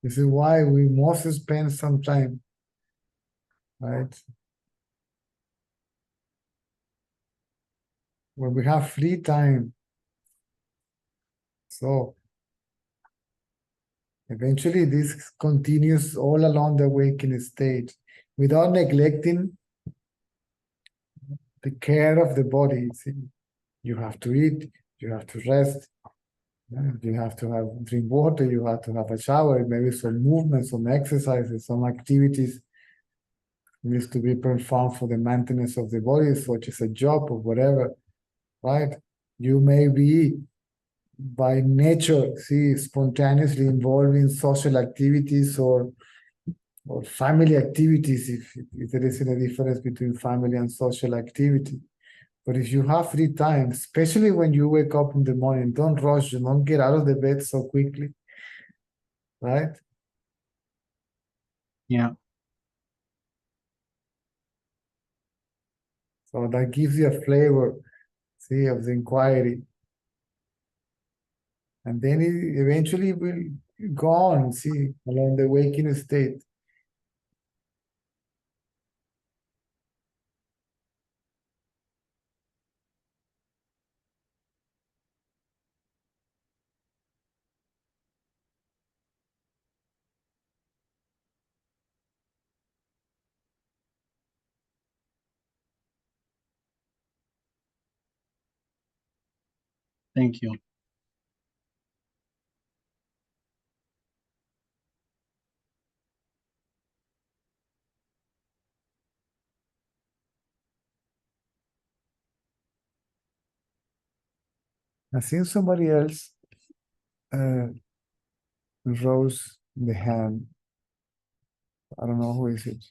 This is why we must spend some time, right? When we have free time. So eventually this continues all along the awakening state without neglecting the care of the body. See, you have to eat, you have to rest, you have to drink water, you have to have a shower, maybe some movement, some exercises, some activities needs to be performed for the maintenance of the body, such as a job or whatever, right? You may be by nature, see, spontaneously involved in social activities or family activities, if there isn't a difference between family and social activity. But if you have free time, especially when you wake up in the morning, don't rush, don't get out of the bed so quickly, right? Yeah. So that gives you a flavor, see, of the inquiry. And then it eventually will go on, see, along the waking state. Thank you. I think somebody else rose the hand. I don't know who is it.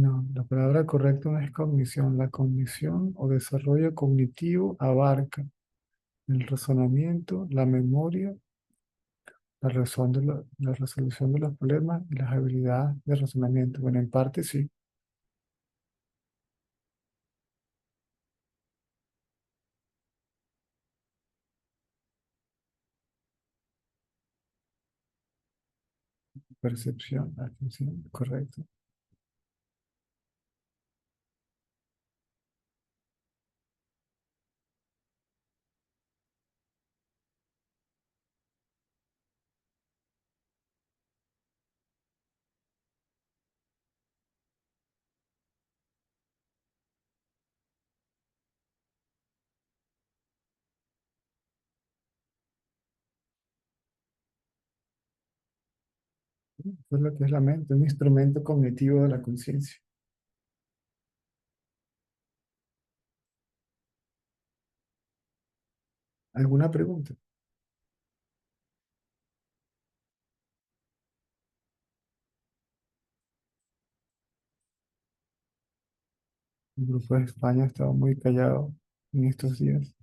No, la palabra correcta no es cognición. La cognición o desarrollo cognitivo abarca el razonamiento, la memoria, la resolución de los problemas y las habilidades de razonamiento. Bueno, en parte sí. Percepción, atención, correcto. Eso es lo que es la mente, un instrumento cognitivo de la conciencia. ¿Alguna pregunta? El grupo de España ha estado muy callado en estos días.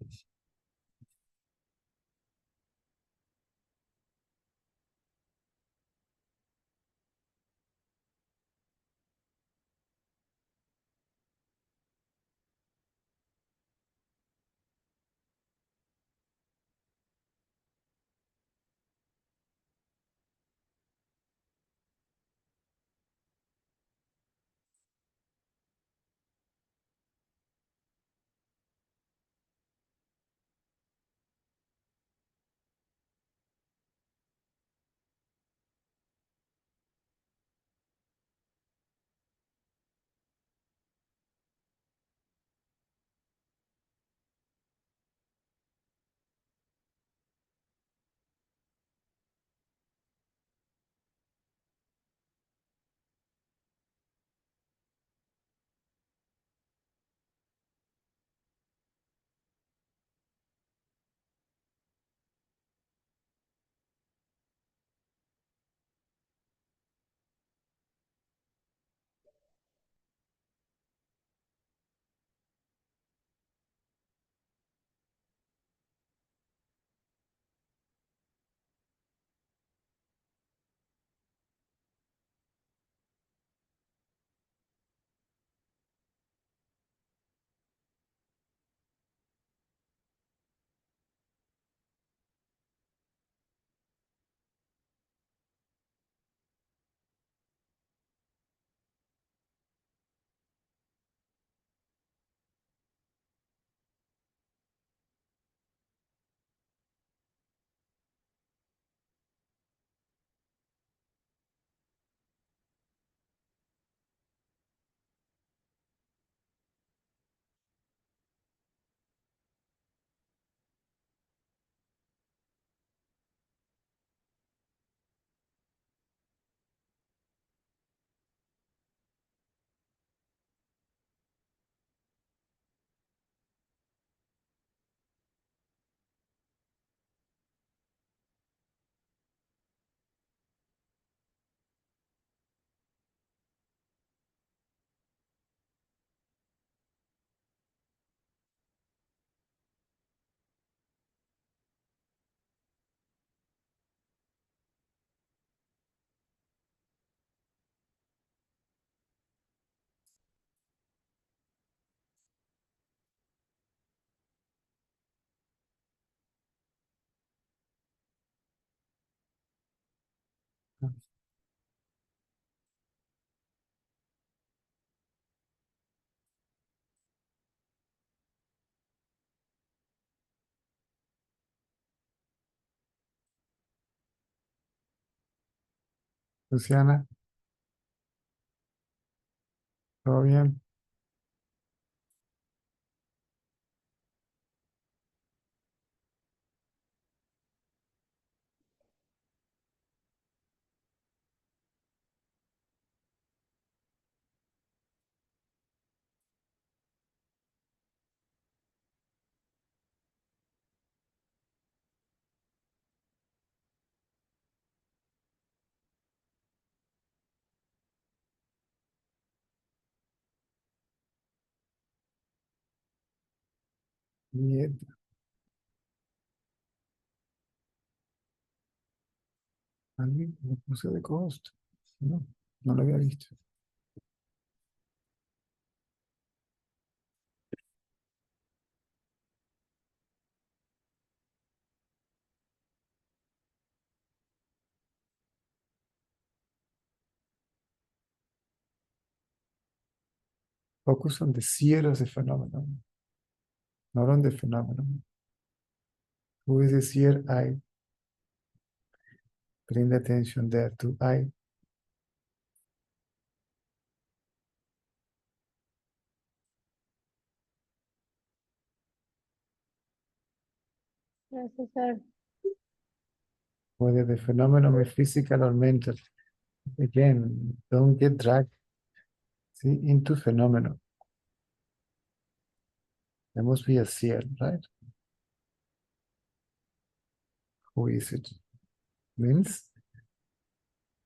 Luciana, ¿todo bien? Mierda. Alguien lo puse de costo. No, no lo había visto. Focus on the seer of the phenomenon, not on the phenomenon. Who is the seer? I. Bring attention there to I. Necesario. Whether the phenomenon is physical or mental. Again, don't get dragged, see, into phenomenon. There must be a seer, right? Who is it? Means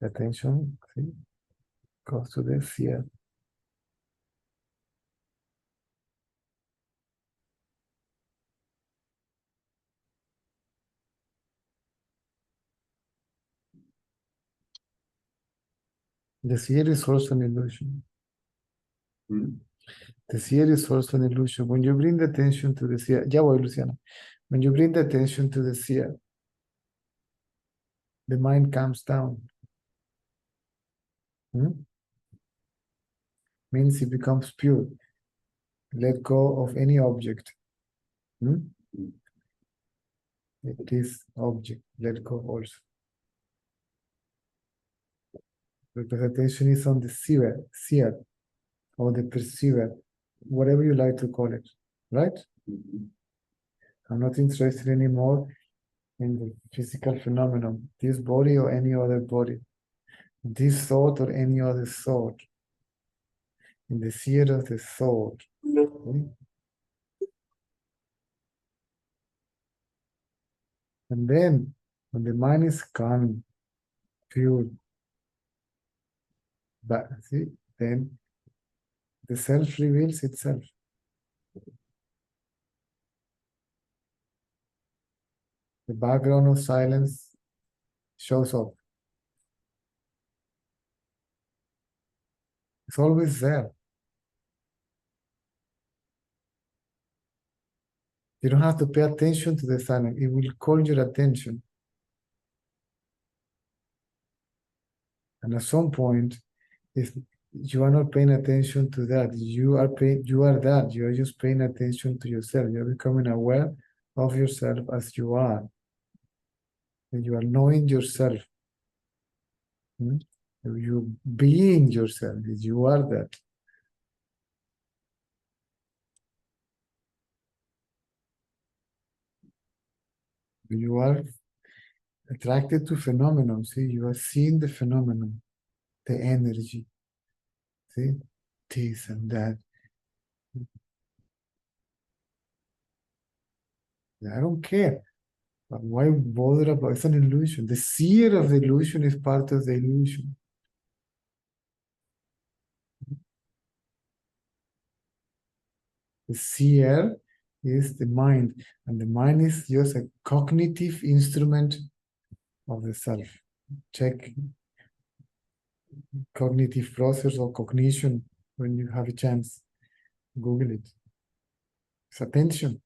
attention, see, goes to the seer. The seer is also an illusion. The seer is also an illusion. When you bring the attention to the seer, ya voy, Luciana. When you bring the attention to the seer, the mind calms down. Means it becomes pure. Let go of any object. It is object. Let go also. Because attention is on the seer, or the perceiver, whatever you like to call it, right? I'm not interested anymore in the physical phenomenon, this body or any other body, this thought or any other thought, in the seer of the thought. Okay? And then, when the mind is calm, pure, but see, then the self reveals itself. The background of silence shows up. It's always there. You don't have to pay attention to the silence. It will call your attention. And at some point, if you are not paying attention to that, you are that. You are just paying attention to yourself. You are becoming aware of yourself as you are. And you are knowing yourself. You being yourself. You are that. You are attracted to phenomenon. See, you are seeing the phenomenon, the energy. See, this and that. I don't care. But why bother about it's an illusion? The seer of the illusion is part of the illusion. The seer is the mind, and the mind is just a cognitive instrument of the self. Check cognitive process or cognition when you have a chance. Google it. It's attention.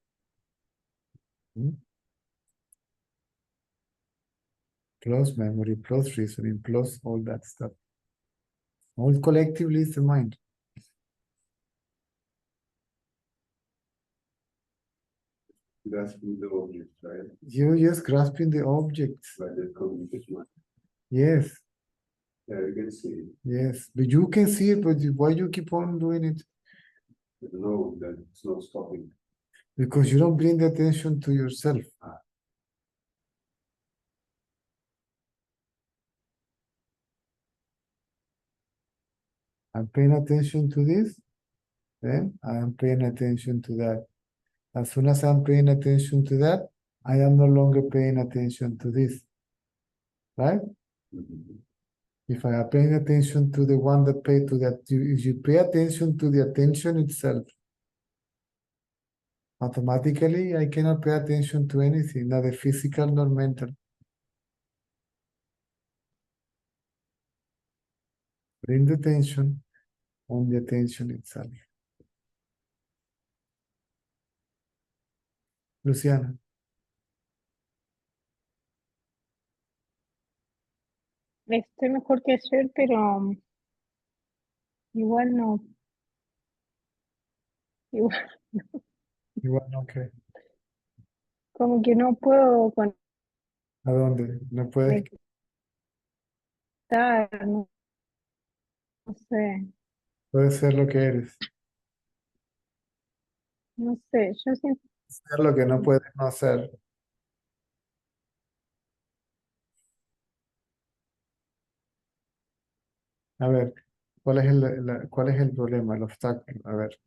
Plus memory, plus reasoning, plus all that stuff. All collectively is the mind. Grasping the object, right? You're just grasping the objects. By the cognitive mind. Yes. Yeah, you can see it. Yes. But you can see it, but why you keep on doing it? You know that it's not stopping. Because you don't bring the attention to yourself. I'm paying attention to this, then I am paying attention to that. As soon as I'm paying attention to that, I am no longer paying attention to this. Right? If I am paying attention to the one that paid to that, if you pay attention to the attention itself, Automatically, I cannot pay attention to anything, neither physical nor mental. Bring the attention on the attention itself. Luciana. Estoy mejor que ayer, pero igual no. Igual, Igual no, ¿qué? como que no puedo ¿A dónde? No puedes, conectar, no sé, puedes ser lo que eres. no sé. Yo siento Ser lo que no puedes no ser. A ver, ¿cuál es el problema, el obstáculo? A ver,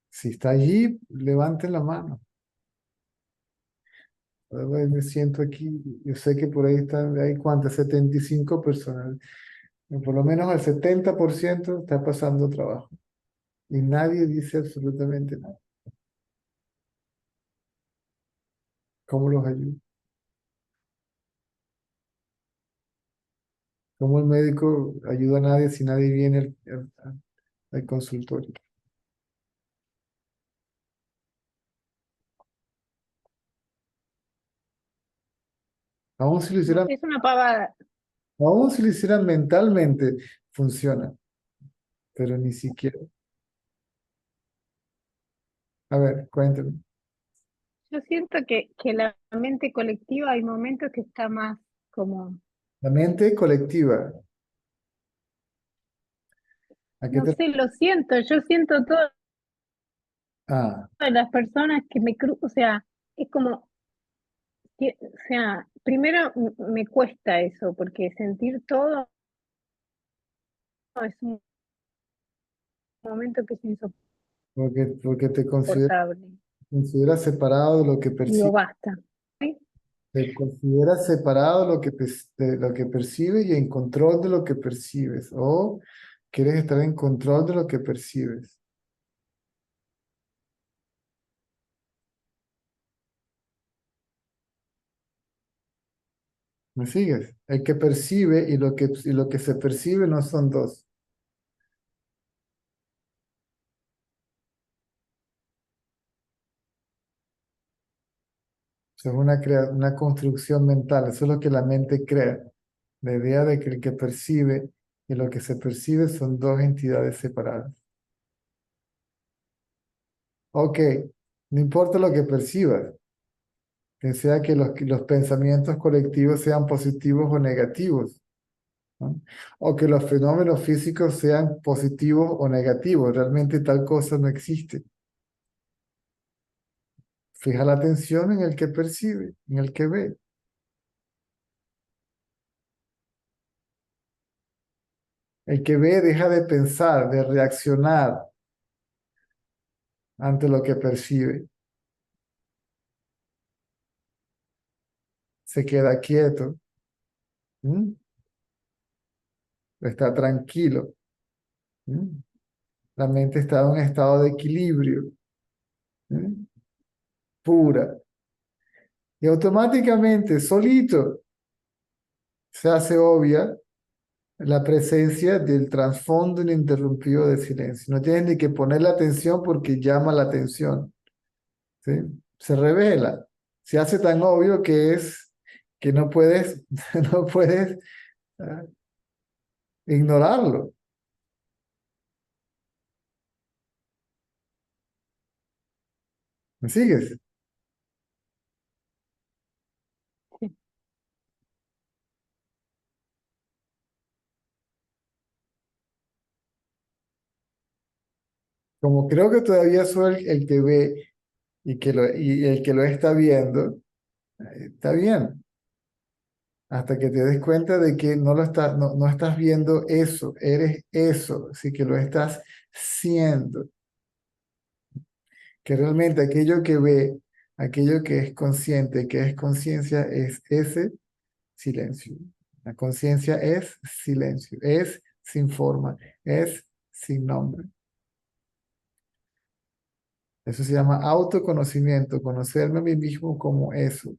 si está allí, levanten la mano. A ver, me siento aquí, yo sé que por ahí están, hay cuántas, 75 personas. Por lo menos el 70% está pasando trabajo. Y nadie dice absolutamente nada. ¿Cómo los ayudo? ¿Cómo el médico ayuda a nadie si nadie viene al consultorio? Aún si lo hicieran, es una pavada. aún si lo hicieran mentalmente, funciona, pero ni siquiera. A ver, cuéntame. Yo siento que la mente colectiva hay momentos que está más como, La mente colectiva. ¿A qué no te... sé, lo siento. Yo siento todas Ah, las personas que me cruzan, o sea, es como, o sea, primero me cuesta eso, porque sentir todo es un momento que es porque te insoportable. consideras separado de lo que Digo, percibes. basta. ¿Sí? Te consideras separado de lo que percibes y en control de lo que percibes. O quieres estar en control de lo que percibes. ¿Me sigues? El que percibe y lo que se percibe no son dos. Eso es una construcción mental. Eso es lo que la mente crea. La idea de que el que percibe y lo que se percibe son dos entidades separadas. Ok, no importa lo que percibas, que sea que los pensamientos colectivos sean positivos o negativos, ¿no? O que los fenómenos físicos sean positivos o negativos. Realmente tal cosa no existe. Fija la atención en el que percibe, en el que ve. El que ve deja de pensar, de reaccionar ante lo que percibe. Se queda quieto, ¿m? Está tranquilo, ¿m? La mente está en un estado de equilibrio, ¿m? Pura. Y automáticamente, solito, se hace obvia la presencia del trasfondo ininterrumpido de silencio. No tienes ni que poner la atención porque llama la atención, ¿sí? Se revela. Se hace tan obvio que es que no puedes, no puedes ah, ignorarlo. ¿Me sigues? Sí. Como creo que todavía soy el que ve y el que lo está viendo, está bien. Hasta que te des cuenta de que no estás viendo eso, eres eso, así que lo estás siendo. Que realmente aquello que ve, aquello que es consciente, que es conciencia, es ese silencio. La conciencia es silencio, es sin forma, es sin nombre. Eso se llama autoconocimiento, conocerme a mí mismo como eso,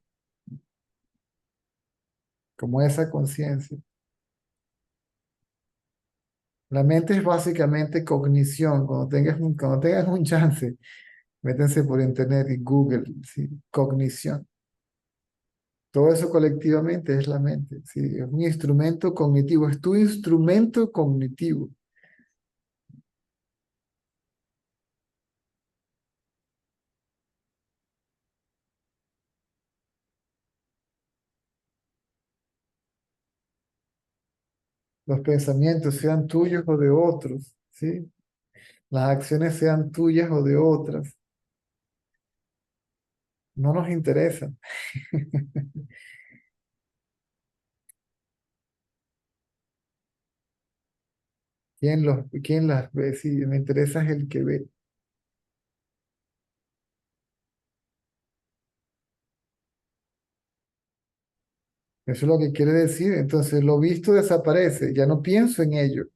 como esa conciencia. La mente es básicamente cognición. Cuando tengas un chance, métanse por internet y Google, ¿sí? Cognición. Todo eso colectivamente es la mente, ¿sí? Es un instrumento cognitivo, es tu instrumento cognitivo. Los pensamientos sean tuyos o de otros, ¿sí? Las acciones sean tuyas o de otras, no nos interesan. ¿Quién las ve? Sí, me interesa es el que ve. Eso es lo que quiere decir. Entonces, lo visto desaparece, ya no pienso en ello.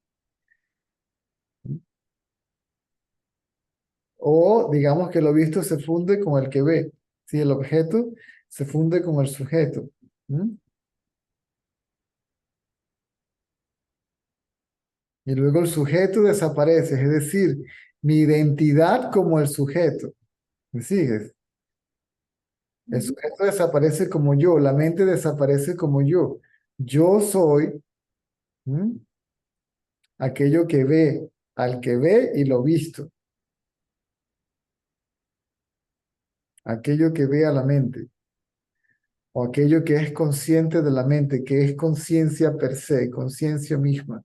O digamos que lo visto se funde con el que ve. Si el objeto se funde con el sujeto. ¿Mm? Y luego el sujeto desaparece, es decir, mi identidad como el sujeto. ¿Me sigues? El sujeto desaparece como yo, la mente desaparece como yo. Yo soy, ¿mm?, aquello que ve, al que ve y lo visto, aquello que ve a la mente, o aquello que es consciente de la mente, que es conciencia per se, conciencia misma.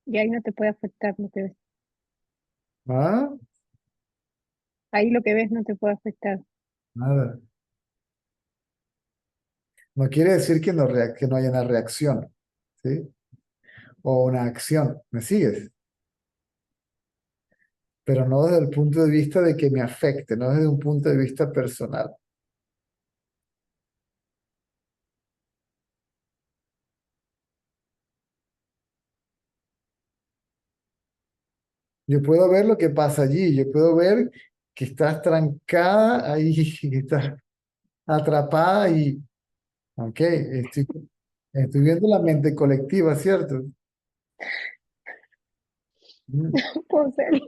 Y ahí no te puede afectar lo que ves. ¿Ah? Ahí lo que ves no te puede afectar. Nada. No quiere decir que que no haya una reacción, ¿sí? O una acción. ¿Me sigues? Pero no desde el punto de vista de que me afecte, no desde un punto de vista personal. Yo puedo ver lo que pasa allí, yo puedo ver que estás trancada ahí, que estás atrapada y, ok, estoy viendo la mente colectiva, ¿cierto? Mm, Puedo salir.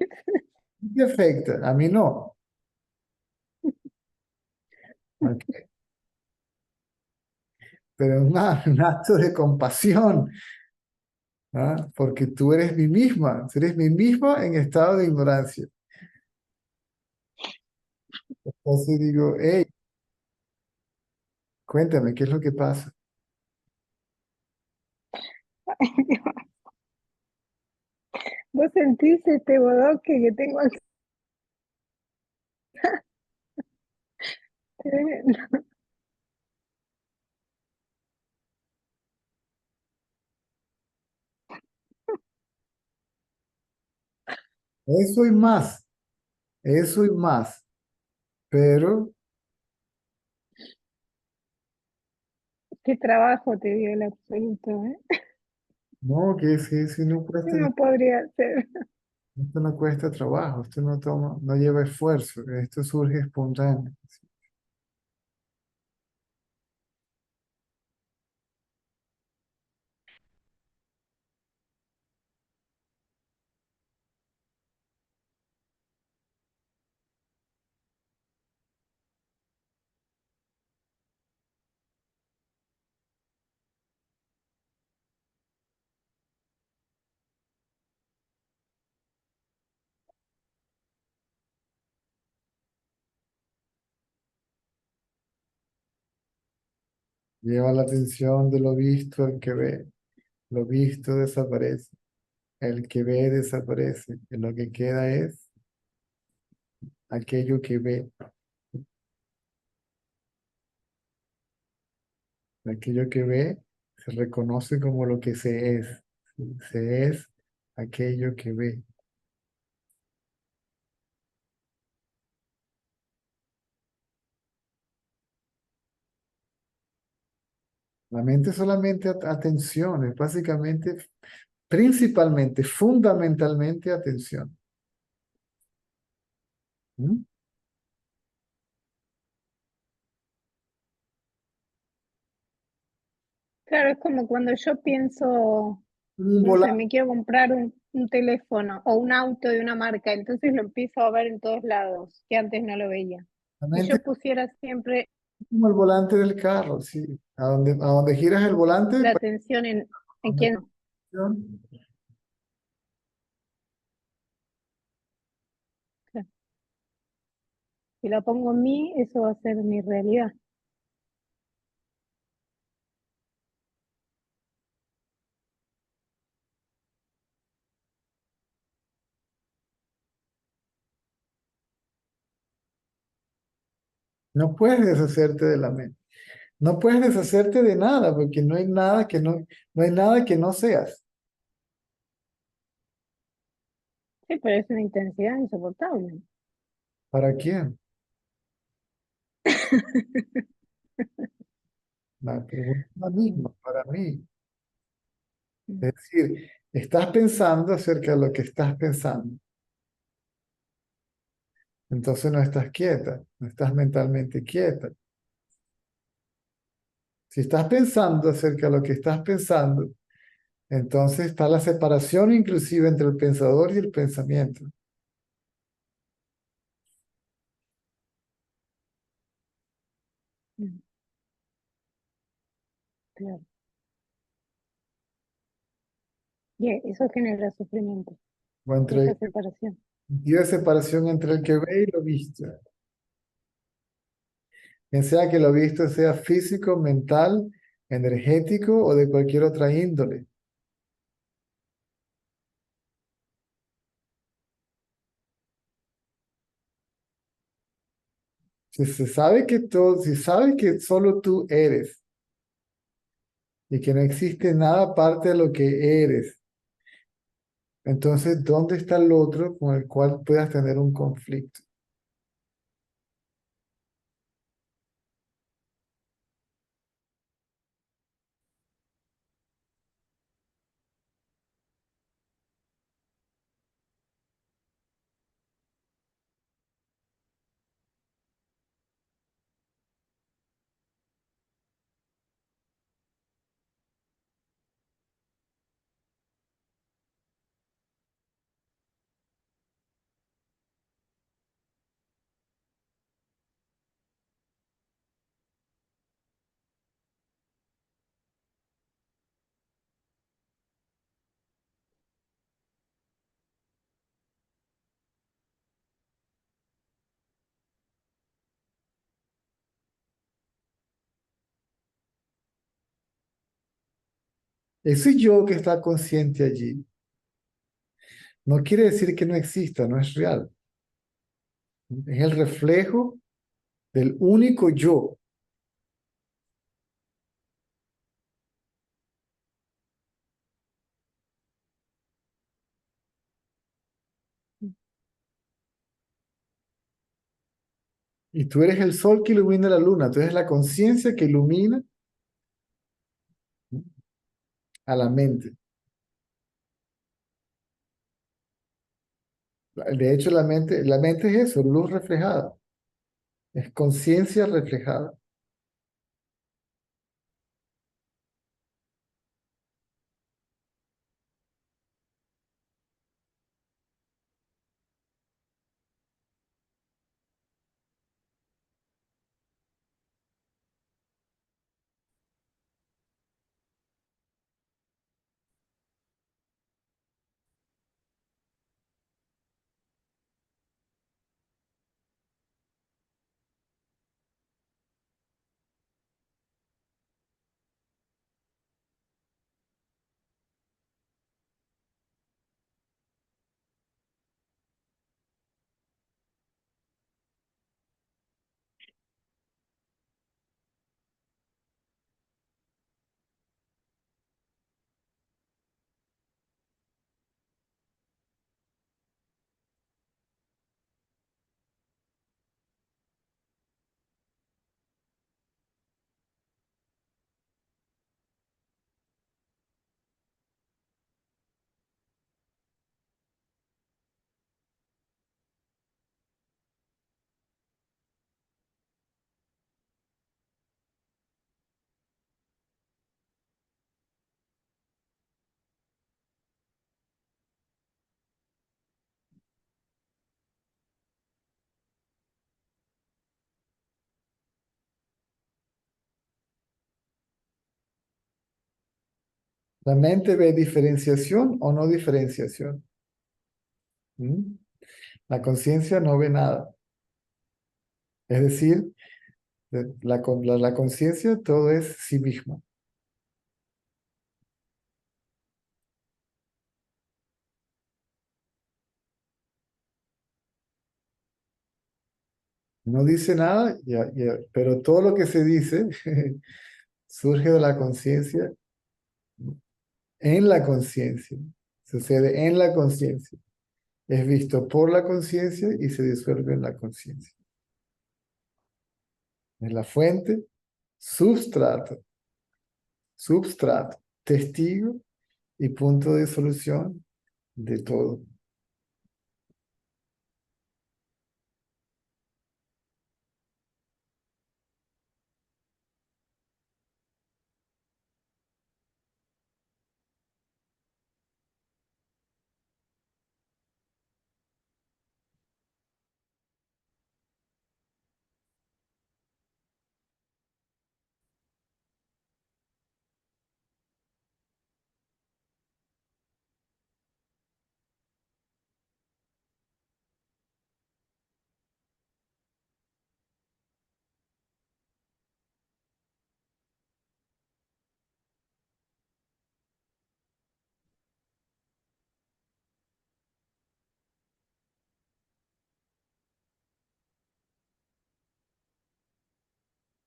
¿Te afecta? A mí no. Ok, pero es un acto de compasión, ¿ah? Porque tú eres mi misma en estado de ignorancia. Entonces digo, hey, cuéntame, ¿qué es lo que pasa? Vos sentís este bodoque que tengo aquí. Eso y más, pero Qué trabajo te dio el absoluto, ¿eh? no, que si no Yo cuesta, no podría hacer. esto no cuesta trabajo, esto no lleva esfuerzo, esto surge espontáneo. Lleva la atención de lo visto al que ve, lo visto desaparece, el que ve desaparece, y lo que queda es aquello que ve, aquello que ve se reconoce como lo que se es, ¿sí? Se es aquello que ve. La mente es solamente atención, es básicamente, principalmente, fundamentalmente atención. ¿Mm? Claro, es como cuando yo pienso, Un no sé, volante, me quiero comprar un teléfono o un auto de una marca, entonces lo empiezo a ver en todos lados, que antes no lo veía. la Si mente yo pusiera siempre es como el volante del carro, sí. A donde giras el volante, la pues, atención en donde- quién, claro, si la pongo en mí, eso va a ser mi realidad. no puedes deshacerte de la mente. No puedes deshacerte de nada, porque no hay nada que no seas. Sí, pero es una intensidad insoportable. ¿Para quién? La pregunta es la misma, para mí. Es decir, estás pensando acerca de lo que estás pensando. Entonces no estás quieta, no estás mentalmente quieta. Si estás pensando acerca de lo que estás pensando, entonces está la separación inclusive entre el pensador y el pensamiento. Mm, claro. Y eso genera sufrimiento, O entre esa el separación. sentido de separación entre el que ve y lo visto. Bien sea que lo visto sea físico, mental, energético o de cualquier otra índole. Si se sabe que todo, si sabes que solo tú eres y que no existe nada aparte de lo que eres, entonces, ¿dónde está el otro con el cual puedas tener un conflicto? Ese yo que está consciente allí no quiere decir que no exista, no es real. Es el reflejo del único yo. Y tú eres el sol que ilumina la luna. Tú eres la conciencia que ilumina a la mente. De hecho, la mente es eso, luz reflejada. Es conciencia reflejada. La mente ve diferenciación o no diferenciación. ¿Mm? La conciencia no ve nada. Es decir, la conciencia todo es sí misma. No dice nada, pero todo lo que se dice surge de la conciencia, en la conciencia. Sucede en la conciencia. Es visto por la conciencia y se disuelve en la conciencia. Es la fuente, substrato, testigo y punto de solución de todo.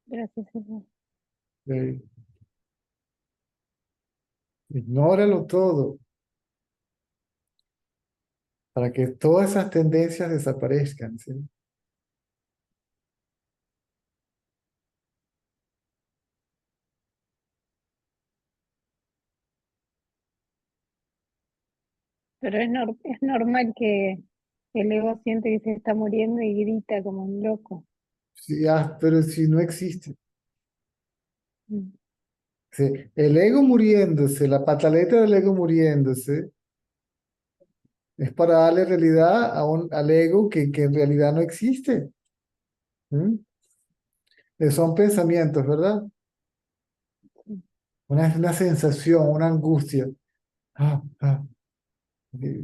Gracias, César. Eh, Ignóralo todo para que todas esas tendencias desaparezcan, ¿sí? Pero es normal que el ego siente que se está muriendo y grita como un loco. Sí, pero si no existe. Mm. Sí, el ego muriéndose, la pataleta del ego muriéndose, es para darle realidad al ego que en realidad no existe. ¿Mm? Son pensamientos, ¿verdad? Una sensación, una angustia. Ah, ah.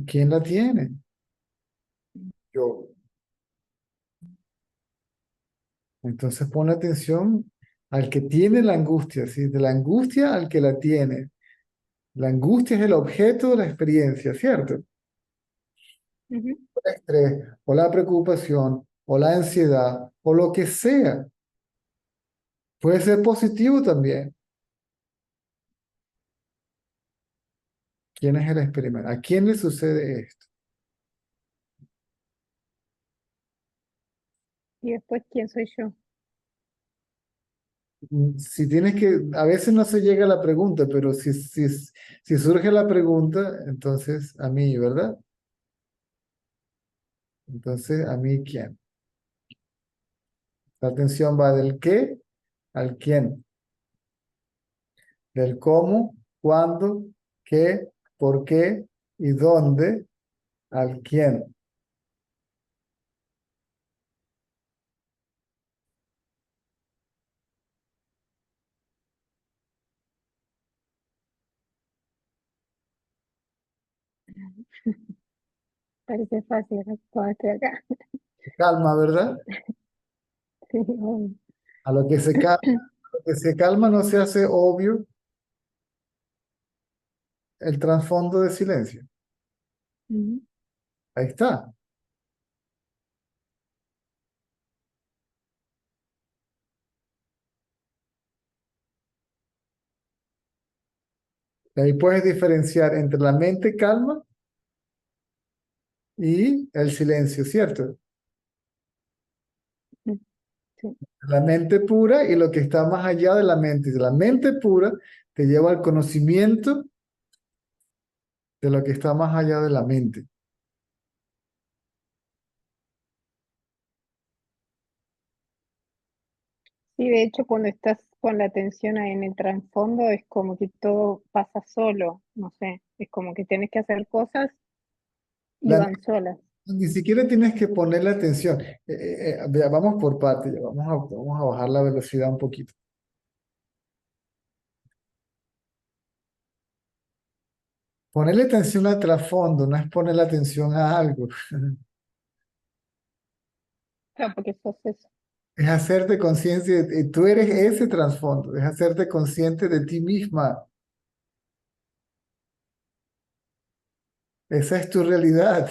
¿Quién la tiene? Yo. Entonces pon atención al que tiene la angustia, ¿sí? De la angustia al que la tiene. La angustia es el objeto de la experiencia, ¿cierto? Ujú. El estrés, o la preocupación, o la ansiedad, o lo que sea. Puede ser positivo también. ¿Quién es el experimento? ¿A quién le sucede esto? Y después, ¿quién soy yo? Si tienes que, a veces no se llega a la pregunta, pero si surge la pregunta, entonces a mí, ¿verdad? Entonces, ¿a mí quién? La atención va del qué al quién, del cómo, cuándo, qué, por qué y dónde al quién. Parece fácil, ¿no? Cuando estoy acá. Calma, ¿verdad? Sí, obvio. A lo que se calma no se hace obvio el trasfondo de silencio. Ujú. Ahí está. Ahí puedes diferenciar entre la mente calma y el silencio, ¿cierto? Sí. La mente pura y lo que está más allá de la mente. La mente pura te lleva al conocimiento de lo que está más allá de la mente. Sí, de hecho, cuando estás con la atención ahí en el trasfondo, es como que todo pasa solo, no sé, es como que tienes que hacer cosas y La, van solas. Ni siquiera tienes que ponerle atención. Vea, vamos por partes, vamos a bajar la velocidad un poquito. Ponerle atención al trasfondo, no es ponerle atención a algo. Claro, porque sos eso. Es hacerte consciente, tú eres ese trasfondo, es hacerte consciente de ti misma. Esa es tu realidad.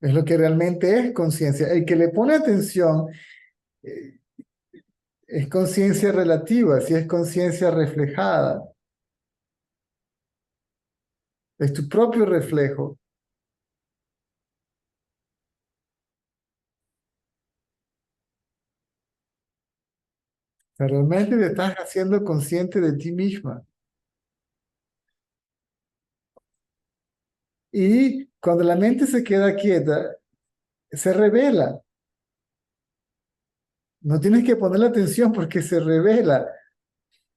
Es lo que realmente es conciencia. El que le pone atención eh, es conciencia relativa, si es conciencia reflejada. Es tu propio reflejo. O sea, realmente te estás haciendo consciente de ti misma. Y cuando la mente se queda quieta, se revela. No tienes que ponerle atención porque se revela.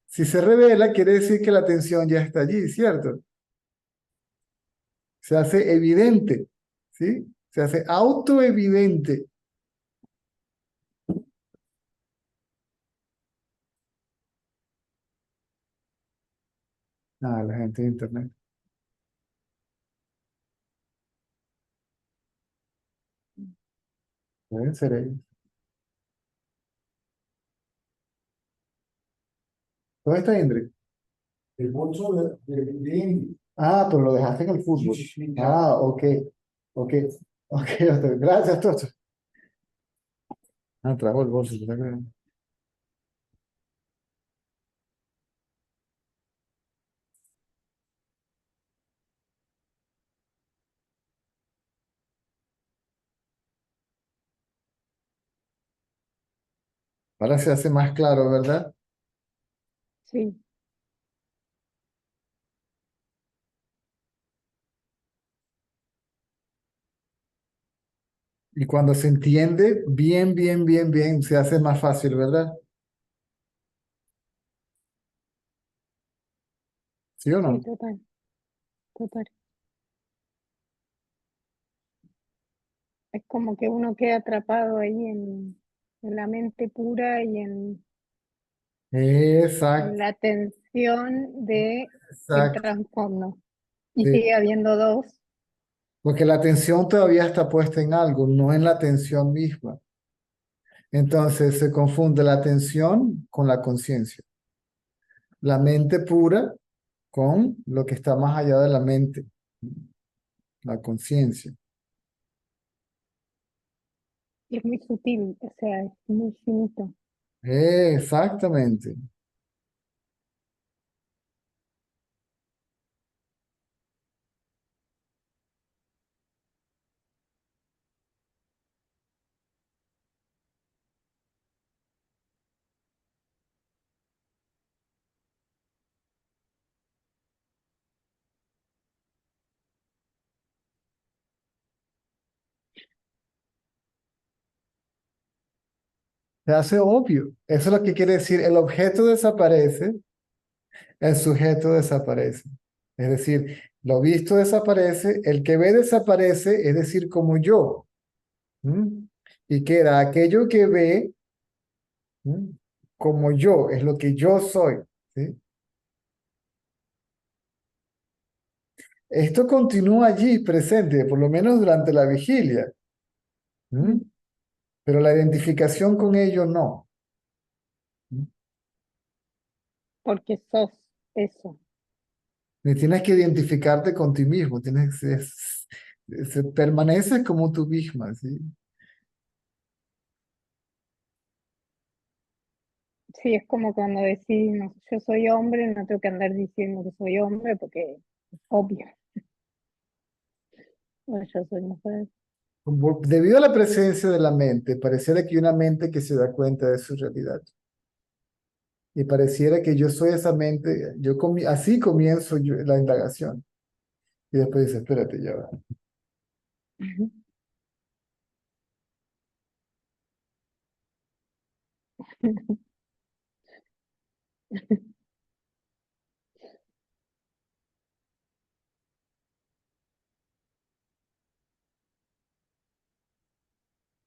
Si se revela, quiere decir que la atención ya está allí, ¿cierto? Se hace evidente, ¿sí? Se hace autoevidente. Ah, la gente de internet. Deben ser ellos. ¿Dónde está Indri? El bolso de Indri. Ah, pero lo dejaste en el fútbol. Ah, ok. Ok. Ok, gracias, Toto. Ah, trajo el bolso. Ahora se hace más claro, ¿verdad? Sí, Y cuando se entiende bien, bien, bien, bien, se hace más fácil, ¿verdad? ¿Sí o sí, no? total, total. Es como que uno queda atrapado ahí en la mente pura y en Exacto, la tensión de el exacto. trasfondo. Y Sí. sigue habiendo dos. Porque la atención todavía está puesta en algo, no en la atención misma. Entonces se confunde la atención con la conciencia. La mente pura con lo que está más allá de la mente, la conciencia. Y es muy sutil, o sea, es muy finito. Exactamente. Se hace obvio. Eso es lo que quiere decir. El objeto desaparece, el sujeto desaparece. Es decir, lo visto desaparece, el que ve desaparece, es decir, como yo. ¿Mm? Y queda aquello que ve, ¿mm? Como yo, es lo que yo soy. ¿Sí? Esto continúa allí presente, por lo menos durante la vigilia. ¿Mm? Pero la identificación con ello no. ¿Mm? Porque sos eso. Ni tienes que identificarte con ti mismo, permaneces como tú misma, ¿sí? Sí, es como cuando decís, no, yo soy hombre, no tengo que andar diciendo que soy hombre porque es obvio. O yo soy mujer. Debido a la presencia de la mente, pareciera que hay una mente que se da cuenta de su realidad. Y pareciera que yo soy esa mente, así comienzo la indagación. Y después dice, espérate, ya va.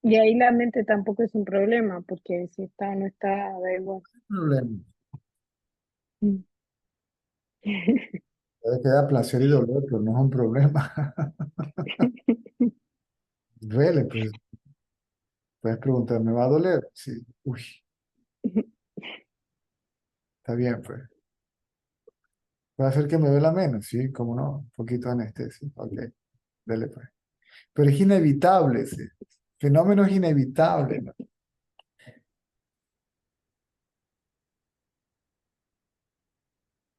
Y ahí la mente tampoco es un problema, porque si está o no está, da igual. Problema. Mm. Puede quedar placer y dolor, pero no es un problema. Duele, pues puedes preguntar, ¿me va a doler? Sí. Uy, está bien, pues. ¿Puede hacer que me duela menos? Sí, cómo no. Un poquito de anestesia. Ok, dele, pues. Pero es inevitable, sí. Fenómeno es inevitable, ¿no?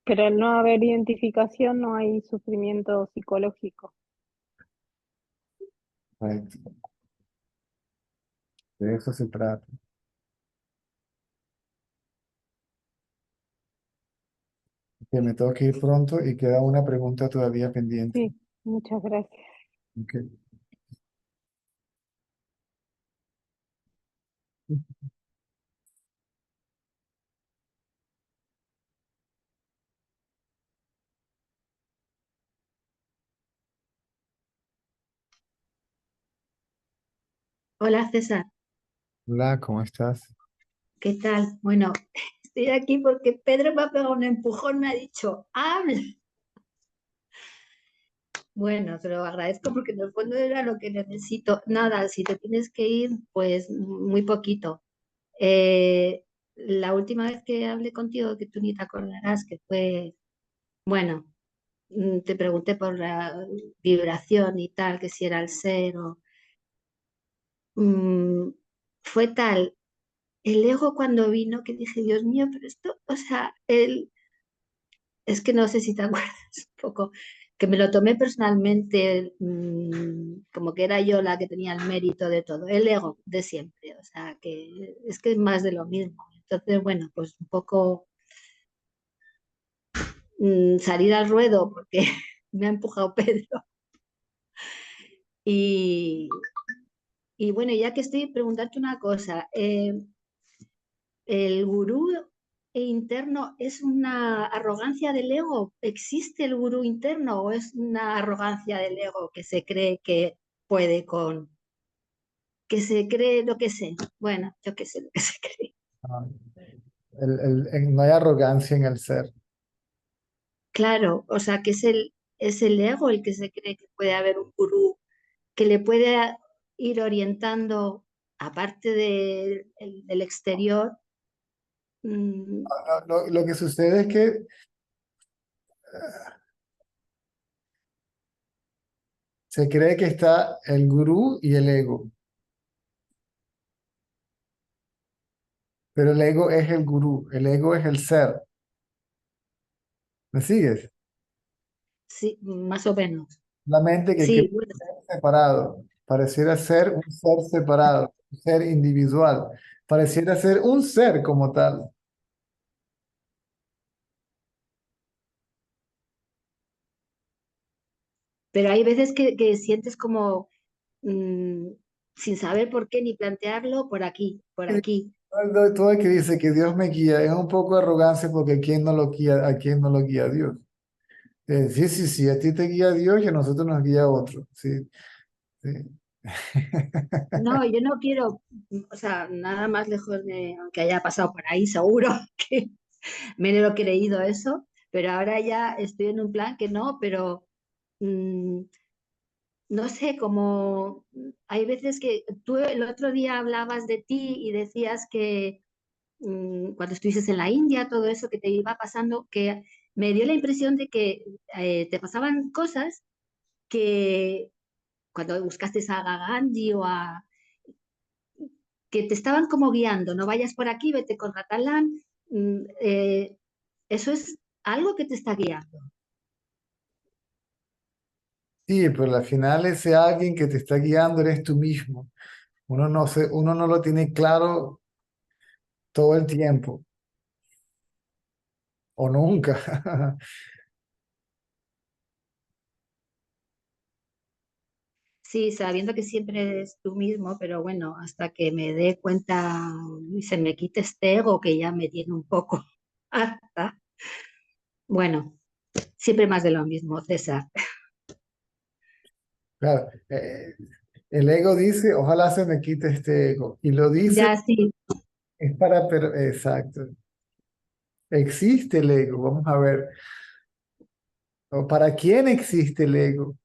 Pero al no haber identificación no hay sufrimiento psicológico. Correcto. De eso se trata. Que me tengo que ir pronto y queda una pregunta todavía pendiente. Sí, muchas gracias. Ok. Hola César, Hola, ¿cómo estás? ¿qué tal? Bueno, estoy aquí porque Pedro me ha pegado un empujón, me ha dicho, habla. Bueno, te lo agradezco porque en el fondo era lo que necesito. Nada, si te tienes que ir, pues muy poquito. La última vez que hablé contigo, que tú ni te acordarás, que fue, bueno, te pregunté por la vibración y tal, que si era el ser o... mm, fue tal el ego cuando vino que dije, Dios mío, pero esto, o sea, es que no sé si te acuerdas un poco, que me lo tomé personalmente, como que era yo la que tenía el mérito de todo, el ego de siempre, o sea, que es más de lo mismo. Entonces, bueno, pues un poco salir al ruedo porque me ha empujado Pedro. Y, y bueno, ya que estoy, preguntarte una cosa, ¿el gurú interno es una arrogancia del ego? ¿Existe el gurú interno o es una arrogancia del ego que se cree que puede con, que se cree lo que sé? Bueno, yo qué sé lo que se cree. Ah, no hay arrogancia en el ser. Claro, o sea, que es el ego el que se cree que puede haber un gurú que le puede ir orientando, aparte del exterior. mm, Lo que sucede es que se cree que está el gurú y el ego, pero el ego es el gurú, el ego es el ser. ¿Me sigues? sí, más o menos. La mente que cree Sí, bueno, ser separado, pareciera ser un ser separado, un ser individual, pareciera ser un ser como tal. pero hay veces que sientes como mm, sin saber por qué ni plantearlo, por aquí, por aquí. Todo el que dice que Dios me guía es un poco arrogancia porque ¿quién no lo guía, a quién no lo guía Dios? Sí, sí, sí, a ti te guía Dios y a nosotros nos guía otro. Sí, sí. No, yo no quiero, o sea, nada más lejos de, aunque haya pasado por ahí, seguro que me lo he creído eso, pero ahora ya estoy en un plan que no, pero mm, no sé, como hay veces que tú el otro día hablabas de ti y decías que cuando estuvieses en la India, todo eso que te iba pasando, que me dio la impresión de que te pasaban cosas que cuando buscaste a Gandhi o a que te estaban como guiando, no vayas por aquí, vete con Ratalán, eso es algo que te está guiando. Sí, pero al final ese alguien que te está guiando eres tú mismo. Uno no lo tiene claro todo el tiempo o nunca. Sí, sabiendo que siempre eres tú mismo, pero bueno, hasta que me dé cuenta y se me quite este ego que ya me tiene un poco harta. Bueno, siempre más de lo mismo, César. Claro, El ego dice, ojalá se me quite este ego. Y lo dice, Ya sí, es para, pero, exacto. Existe el ego, vamos a ver. ¿O para quién existe el ego?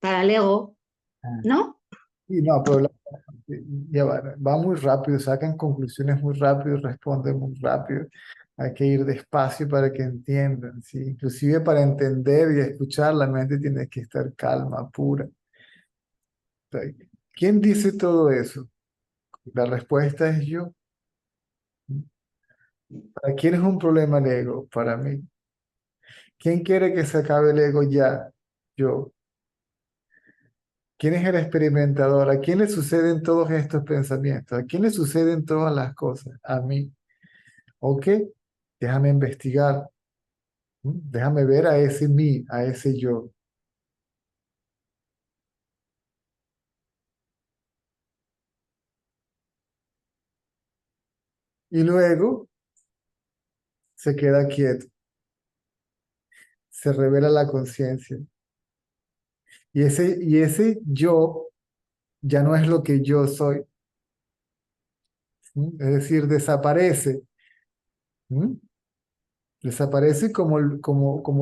para el ego, Ah, ¿no? y no, pero ya va muy rápido, sacan conclusiones muy rápido, responden muy rápido. Hay que ir despacio para que entiendan, ¿sí? Inclusive para entender y escuchar, la mente tiene que estar calma, pura. O sea, ¿quién dice todo eso? La respuesta es yo. ¿Para quién es un problema el ego? Para mí. ¿Quién quiere que se acabe el ego ya? Yo. ¿Quién es el experimentador? ¿A quién le suceden todos estos pensamientos? ¿A quién le suceden todas las cosas? A mí. Ok, déjame investigar. Déjame ver a ese mí, a ese yo. Y luego se queda quieto, se revela la conciencia. Y ese yo ya no es lo que yo soy. Es decir, desaparece. ¿Mm? Desaparece como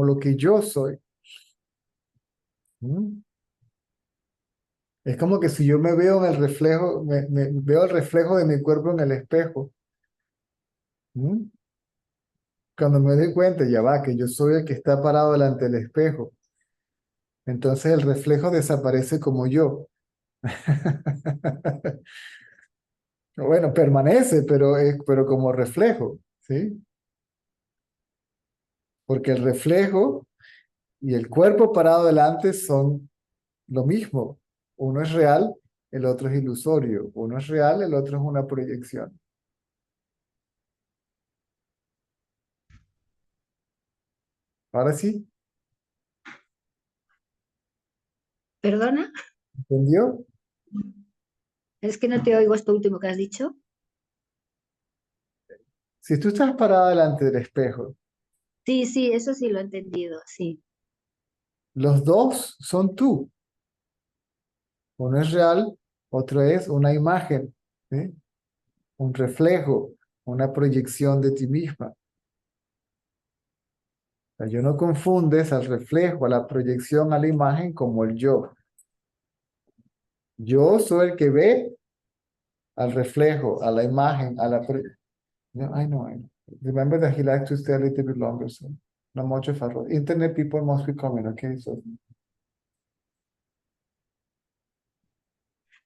lo que yo soy. ¿Mm? Es como que si yo me veo en el reflejo, me veo el reflejo de mi cuerpo en el espejo. ¿Mm? Cuando me doy cuenta, ya va, que yo soy el que está parado delante del espejo. Entonces el reflejo desaparece como yo. Bueno, permanece, pero como reflejo, ¿sí? Porque el reflejo y el cuerpo parado delante son lo mismo. Uno es real, el otro es ilusorio. Uno es real, el otro es una proyección. Ahora sí, ¿Perdona? ¿entendió? Es que no te oigo esto último que has dicho. Si tú estás parado delante del espejo, Sí, sí, eso sí lo he entendido, sí. los dos son tú. Uno es real, otro es una imagen, ¿sí? Un reflejo, una proyección de ti misma. O sea, yo no confundes al reflejo, a la proyección, a la imagen como el yo. Yo soy el que ve al reflejo, a la imagen, a la... No, I know, I know. Remember that he likes to stay a little bit longer, so not much of a rush. Internet people must be coming, okay? So,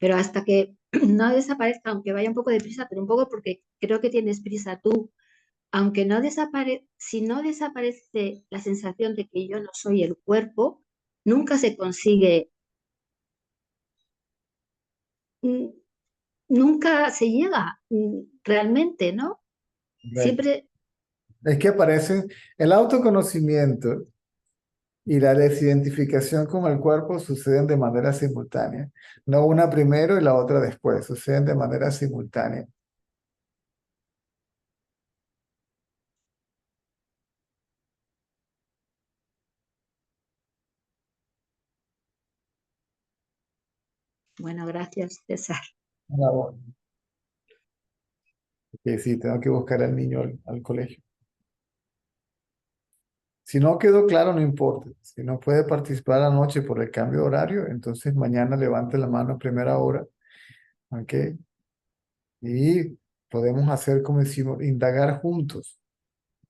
Pero hasta que no desaparezca, aunque vaya un poco deprisa, pero un poco porque creo que tienes prisa tú, aunque no si no desaparece la sensación de que yo no soy el cuerpo, nunca se consigue, mm, nunca se llega realmente, ¿no? right. Siempre, Es que aparecen el autoconocimiento y la desidentificación con el cuerpo suceden de manera simultánea. No una primero y la otra después, suceden de manera simultánea. bueno, gracias, César. Ah, bueno. Que sí, tengo que buscar al niño al colegio. Si no quedó claro, no importa. Si no puede participar anoche por el cambio de horario, entonces mañana levante la mano a primera hora, ¿ok? Y podemos hacer como decimos, indagar juntos.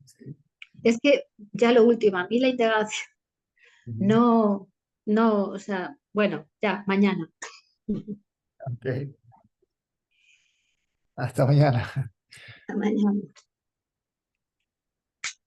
¿Sí? Es que ya lo último, a mí la integración Ujú. no, no, o sea, bueno, ya, mañana. Ok. Hasta mañana. Hasta mañana.